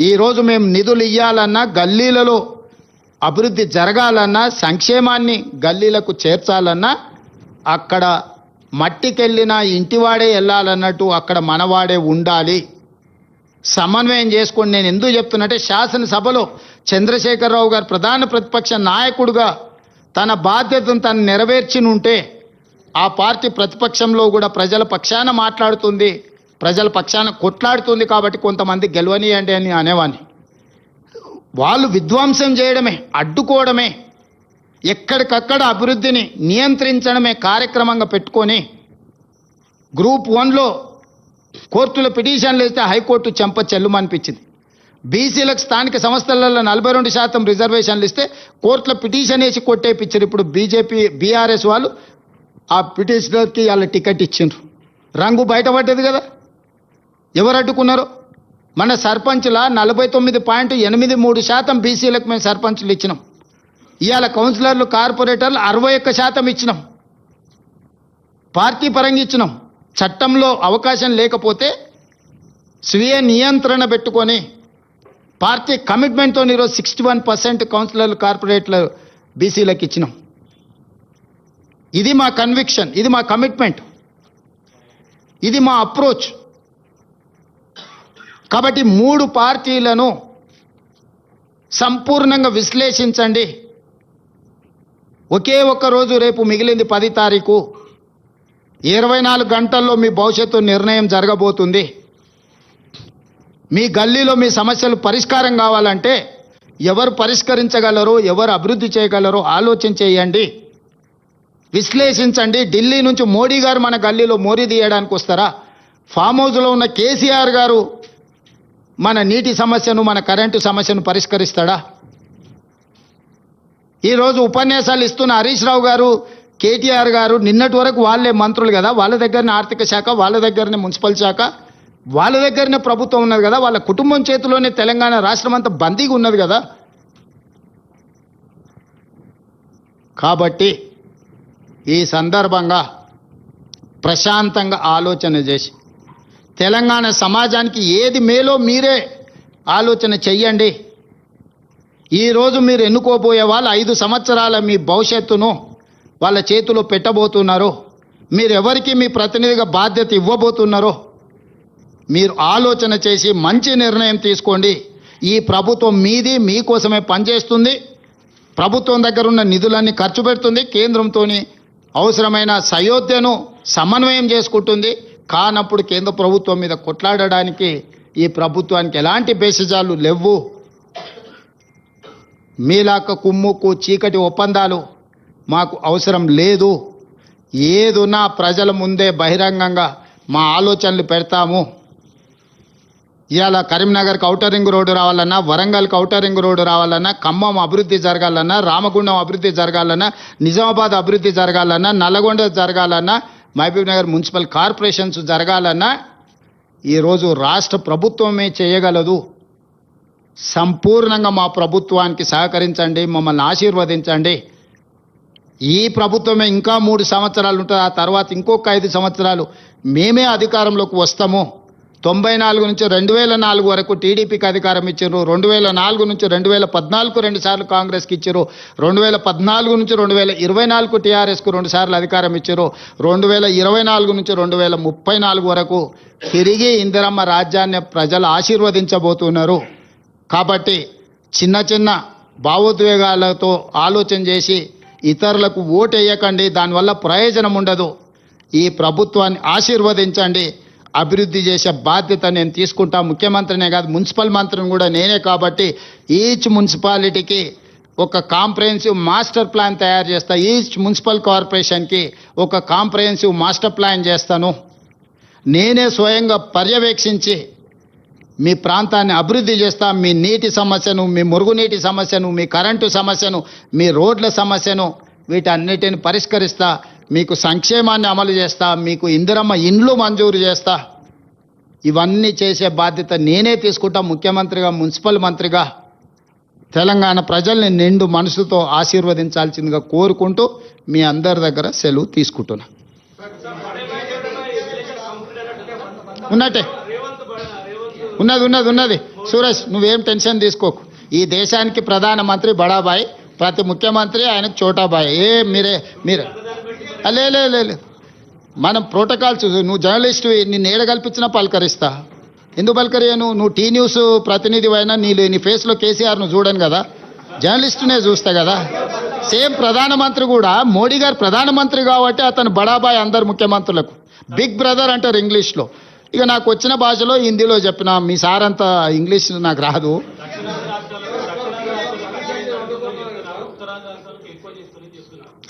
ఈరోజు మేము నిధులు ఇవ్వాలన్నా, గల్లీలలో అభివృద్ధి జరగాలన్నా, సంక్షేమాన్ని గల్లీలకు చేర్చాలన్నా అక్కడ మట్టికెళ్ళిన ఇంటివాడే వెళ్ళాలన్నట్టు అక్కడ మనవాడే ఉండాలి. సమన్వయం చేసుకొని నేను ఎందుకు చెప్తున్నట్టే, శాసనసభలో చంద్రశేఖరరావు గారు ప్రధాన ప్రతిపక్ష నాయకుడిగా తన బాధ్యతను తను నెరవేర్చినుంటే ఆ పార్టీ ప్రతిపక్షంలో కూడా ప్రజల పక్షాన మాట్లాడుతుంది, ప్రజల పక్షాన కొట్లాడుతుంది. కాబట్టి కొంతమంది గెలవనియండి అని అనేవాని. వాళ్ళు విధ్వంసం చేయడమే, అడ్డుకోవడమే, ఎక్కడికక్కడ అభివృద్ధిని నియంత్రించడమే కార్యక్రమంగా పెట్టుకొని గ్రూప్ 1లో కోర్టులో పిటిషన్లు వేస్తే హైకోర్టు చెంప చెల్లుమనిపించింది. బీసీలకు స్థానిక సంస్థలలో 42% రిజర్వేషన్లు ఇస్తే కోర్టులో పిటిషన్ వేసి కొట్టేపించారు. ఇప్పుడు బీఆర్ఎస్ వాళ్ళు ఆ పిటిషనర్కి వాళ్ళ టికెట్ ఇచ్చిండ్రు. రంగు బయటపడ్డది కదా, ఎవరు అడ్డుకున్నారో. మన సర్పంచ్ల 49.83% బీసీలకు మేము సర్పంచ్లు ఇచ్చినాం. ఇవాళ కౌన్సిలర్లు, కార్పొరేటర్లు 61% ఇచ్చినాం. పార్టీ పరంగా ఇచ్చినాం. చట్టంలో అవకాశం లేకపోతే స్వీయ నియంత్రణ పెట్టుకొని పార్టీ కమిట్మెంట్తో ఈరోజు 61% కౌన్సిలర్లు, కార్పొరేటర్లు బీసీలకు ఇచ్చినాం. ఇది మా కన్విక్షన్, ఇది మా కమిట్మెంట్, ఇది మా అప్రోచ్. కాబట్టి 3 పార్టీలను సంపూర్ణంగా విశ్లేషించండి. ఒకే ఒక్క రోజు, రేపు మిగిలింది 10 తారీఖు. 24 గంటల్లో మీ భవిష్యత్తు నిర్ణయం జరగబోతుంది. మీ గల్లీలో మీ సమస్యలు పరిష్కారం కావాలంటే ఎవరు పరిష్కరించగలరో, ఎవరు అభివృద్ధి చేయగలరో ఆలోచన చేయండి, విశ్లేషించండి. ఢిల్లీ నుంచి మోడీ గారు మన గల్లీలో మోరీ తీయడానికి వస్తారా? ఫామ్ హౌస్లో ఉన్న కేసీఆర్ గారు మన నీటి సమస్యను, మన కరెంటు సమస్యను పరిష్కరిస్తాడా? ఈరోజు ఉపన్యాసాలు ఇస్తున్న హరీష్ రావు గారు, కేటీఆర్ గారు నిన్నటి వరకు వాళ్ళే మంత్రులు కదా, వాళ్ళ దగ్గరనే ఆర్థిక శాఖ, వాళ్ళ దగ్గరనే మున్సిపల్ శాఖ, వాళ్ళ దగ్గరనే ప్రభుత్వం ఉన్నది కదా, వాళ్ళ కుటుంబం చేతిలోనే తెలంగాణ రాష్ట్రం అంతా బందీగా ఉన్నది కదా. కాబట్టి ఈ సందర్భంగా ప్రశాంతంగా ఆలోచన చేసి తెలంగాణ సమాజానికి ఏది మేలో మీరే ఆలోచన చెయ్యండి. ఈరోజు మీరు ఎన్నుకోబోయే వాళ్ళు 5 సంవత్సరాల మీ భవిష్యత్తును వాళ్ళ చేతిలో పెట్టబోతున్నారు. మీరు ఎవరికి మీ ప్రతినిధిగా బాధ్యత ఇవ్వబోతున్నారో మీరు ఆలోచన చేసి మంచి నిర్ణయం తీసుకోండి. ఈ ప్రభుత్వం మీది, మీకోసమే పనిచేస్తుంది. ప్రభుత్వం దగ్గర ఉన్న నిధులన్నీ ఖర్చు పెడుతుంది. కేంద్రంతోని అవసరమైన సయోధ్యను సమన్వయం చేసుకుంటుంది. కానప్పుడు కేంద్ర ప్రభుత్వం మీద కొట్లాడడానికి ఈ ప్రభుత్వానికి ఎలాంటి బేసిజాలు లేవు. మీలాక కుమ్ముకు చీకటి ఒప్పందాలు మాకు అవసరం లేదు. ఏదున్నా ప్రజల ముందే బహిరంగంగా మా ఆలోచనలు పెడతాము. ఇవాళ కరీంనగర్కి ఔటర్ రింగ్ రోడ్డు రావాలన్నా, వరంగల్కి ఔటర్ రింగ్ రోడ్డు రావాలన్నా, ఖమ్మం అభివృద్ధి జరగాలన్నా, రామగుండం అభివృద్ధి జరగాలన్నా, నిజామాబాద్ అభివృద్ధి జరగాలన్నా, నల్లగొండ జరగాలన్నా, మహబూబ్ నగర్ మున్సిపల్ కార్పొరేషన్స్ జరగాలన్నా ఈరోజు రాష్ట్ర ప్రభుత్వమే చేయగలదు. సంపూర్ణంగా మా ప్రభుత్వానికి సహకరించండి, మమ్మల్ని ఆశీర్వదించండి. ఈ ప్రభుత్వమే ఇంకా 3 సంవత్సరాలు ఉంటుంది. ఆ తర్వాత ఇంకొక 5 సంవత్సరాలు మేమే అధికారంలోకి వస్తాము. 94 నుంచి 2004 వరకు టీడీపీకి అధికారం ఇచ్చారు. 2004 నుంచి 2014 2 సార్లు కాంగ్రెస్కి ఇచ్చారు. 2014 నుంచి 2024 టీఆర్ఎస్కు 2 సార్లు అధికారం ఇచ్చారు. 2024 నుంచి 2034 వరకు తిరిగి ఇందిరమ్మ రాజ్యాన్ని ప్రజలు ఆశీర్వదించబోతున్నారు. కాబట్టి చిన్న చిన్న భావోద్వేగాలతో ఆలోచన చేసి ఇతరులకు ఓటు వేయకండి, దానివల్ల ప్రయోజనం ఉండదు. ఈ ప్రభుత్వాన్ని ఆశీర్వదించండి. అభివృద్ధి చేసే బాధ్యత నేను తీసుకుంటా. ముఖ్యమంత్రినే కాదు, మున్సిపల్ మంత్రిని కూడా నేనే. కాబట్టి ఈచ్ మున్సిపాలిటీకి ఒక కాంప్రహెన్సివ్ మాస్టర్ ప్లాన్ తయారు చేస్తా. ఈచ్ మున్సిపల్ కార్పొరేషన్కి ఒక కాంప్రహెన్సివ్ మాస్టర్ ప్లాన్ చేస్తాను. నేనే స్వయంగా పర్యవేక్షించి మీ ప్రాంతాన్ని అభివృద్ధి చేస్తా. మీ నీటి సమస్యను, మీ మురుగునీటి సమస్యను, మీ కరెంటు సమస్యను, మీ రోడ్ల సమస్యను వీటన్నిటిని పరిష్కరిస్తా. మీకు సంక్షేమాన్ని అమలు చేస్తా. మీకు ఇందిరమ్మ ఇండ్లు మంజూరు చేస్తా. ఇవన్నీ చేసే బాధ్యత నేనే తీసుకుంటా. ముఖ్యమంత్రిగా, మున్సిపల్ మంత్రిగా తెలంగాణ ప్రజల్ని నిండు మనసుతో ఆశీర్వదించాల్సిందిగా కోరుకుంటూ మీ అందరి దగ్గర సెలవు తీసుకుంటున్నా. ఉన్నట్టే ఉన్నది సురేష్, నువ్వేం టెన్షన్ తీసుకోకు. ఈ దేశానికి ప్రధానమంత్రి బడాబాయ్, ప్రతి ముఖ్యమంత్రి ఆయనకు చోటాబాయ్. మీరే లే మనం ప్రోటోకాల్స్. నువ్వు జర్నలిస్ట్, నిన్ను ఏడగల్పించినా పలకరిస్తా. ఎందుకు పలకరియను? నువ్వు టీ న్యూస్ ప్రతినిధి అయినా నీ ఫేస్లో కేసీఆర్ను చూడను కదా, జర్నలిస్టునే చూస్తా కదా. సేమ్ ప్రధానమంత్రి కూడా, మోడీ గారు ప్రధానమంత్రి కాబట్టి అతను బడాబాయ్ అందరు ముఖ్యమంత్రులకు. బిగ్ బ్రదర్ అంటారు ఇంగ్లీష్లో. ఇక నాకు వచ్చిన భాషలో హిందీలో చెప్పిన. మీ సార్ అంతా ఇంగ్లీష్ నాకు రాదు.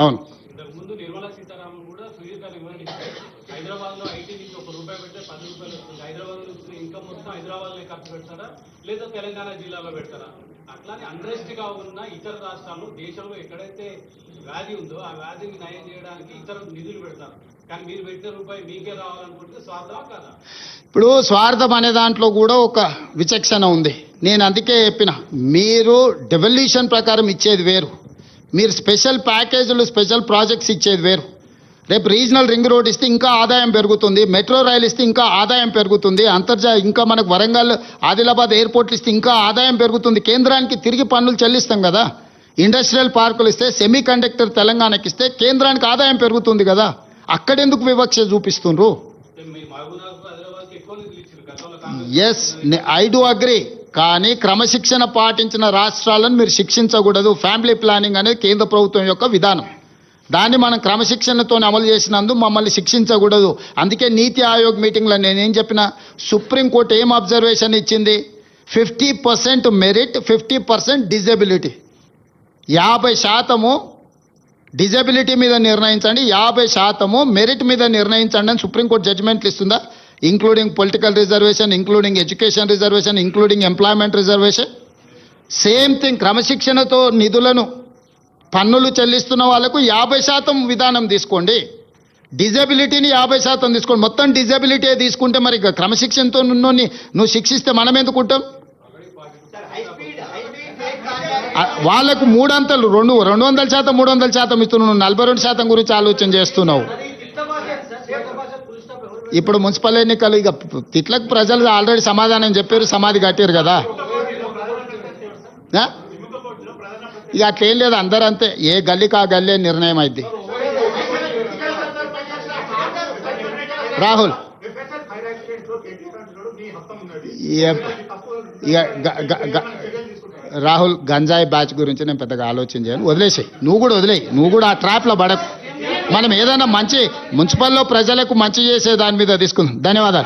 అవును, హైదరాబాద్లో ఐటీ నుంచి ₹1 పెడితే ₹10 వస్తుంది. హైదరాబాద్ నుంచి ఇన్కమ్ మొత్తం హైదరాబాద్లో ఖర్చు పెడతారా లేదా తెలంగాణ జిల్లాలో పెడతారా? అట్లానే అన్రెస్ట్గా ఉన్న ఇతర రాష్ట్రాలు, దేశంలో ఎక్కడైతే వ్యాధి ఉందో ఆ వ్యాధిని నయం చేయడానికి ఇతర నిధులు పెడతారు. కానీ మీరు పెట్టిన రూపాయి మీకే రావాలనుకుంటే స్వార్థమా కాదా? ఇప్పుడు స్వార్థం అనే దాంట్లో కూడా ఒక విచక్షణ ఉంది. నేను అందుకే చెప్పిన, మీరు డెవల్యూషన్ ప్రకారం ఇచ్చేది వేరు, మీరు స్పెషల్ ప్యాకేజీలు, స్పెషల్ ప్రాజెక్ట్స్ ఇచ్చేది వేరు. రేపు రీజనల్ రింగ్ రోడ్ ఇస్తే ఇంకా ఆదాయం పెరుగుతుంది, మెట్రో రైలు ఇస్తే ఇంకా ఆదాయం పెరుగుతుంది, ఇంకా మనకు వరంగల్, ఆదిలాబాద్ ఎయిర్పోర్ట్లు ఇస్తే ఇంకా ఆదాయం పెరుగుతుంది. కేంద్రానికి తిరిగి పన్నులు చెల్లిస్తాం కదా. ఇండస్ట్రియల్ పార్కులు ఇస్తే, సెమీ కండక్టర్ తెలంగాణకి ఇస్తే కేంద్రానికి ఆదాయం పెరుగుతుంది కదా. అక్కడెందుకు వివక్ష చూపిస్తుండ్రు? Yes, I do agree. కానీ క్రమశిక్షణ పాటించిన రాష్ట్రాలను మీరు శిక్షించకూడదు. ఫ్యామిలీ ప్లానింగ్ అనేది కేంద్ర ప్రభుత్వం యొక్క విధానం. దాన్ని మనం క్రమశిక్షణతో అమలు చేసినందుకు మమ్మల్ని శిక్షించకూడదు. అందుకే నీతి ఆయోగ్ మీటింగ్లో నేనేం చెప్పిన, సుప్రీంకోర్టు ఏం అబ్జర్వేషన్ ఇచ్చింది? 50% మెరిట్, 50% డిజబిలిటీ. 50% డిజబిలిటీ మీద నిర్ణయించండి, 50% మెరిట్ మీద నిర్ణయించండి అని సుప్రీంకోర్టు జడ్జిమెంట్లు ఇస్తుందా? Including political reservation, including education reservation, including employment reservation. Same thing, క్రమశిక్షణతో నిధులను, పన్నులు చెల్లిస్తున్న వాళ్ళకు 50% విధానం తీసుకోండి. డిజబిలిటీని 50% తీసుకోండి. మొత్తం డిజబిలిటీ తీసుకుంటే మరి క్రమశిక్షణతో నువ్వు శిక్షిస్తే మనం ఎందుకుంటాం? వాళ్ళకు 3 అంతలు, 200% 300% ఇస్తున్నావు. నువ్వు 42% గురించి ఆలోచన చేస్తున్నావు. ఇప్పుడు మున్సిపల్ ఎన్నికలు, ఇక తిట్లకు ప్రజలు ఆల్రెడీ సమాధానం చెప్పారు, సమాధి కట్టారు కదా. ఇక అట్లేం లేదు, అందరూ అంతే. ఏ గల్లీకి ఆ గల్లీ నిర్ణయం అయింది. రాహుల్, రాహుల్ గంజాయి బ్యాచ్ గురించి నేను పెద్దగా ఆలోచన చేయను, వదిలేసాయి. నువ్వు కూడా వదిలేయి, నువ్వు కూడా ఆ ట్రాప్లో పడకు. మనం ఏదైనా మంచి మున్సిపల్లో ప్రజలకు మంచి చేసే దాని మీద తీసుకుందాం. ధన్యవాదాలు.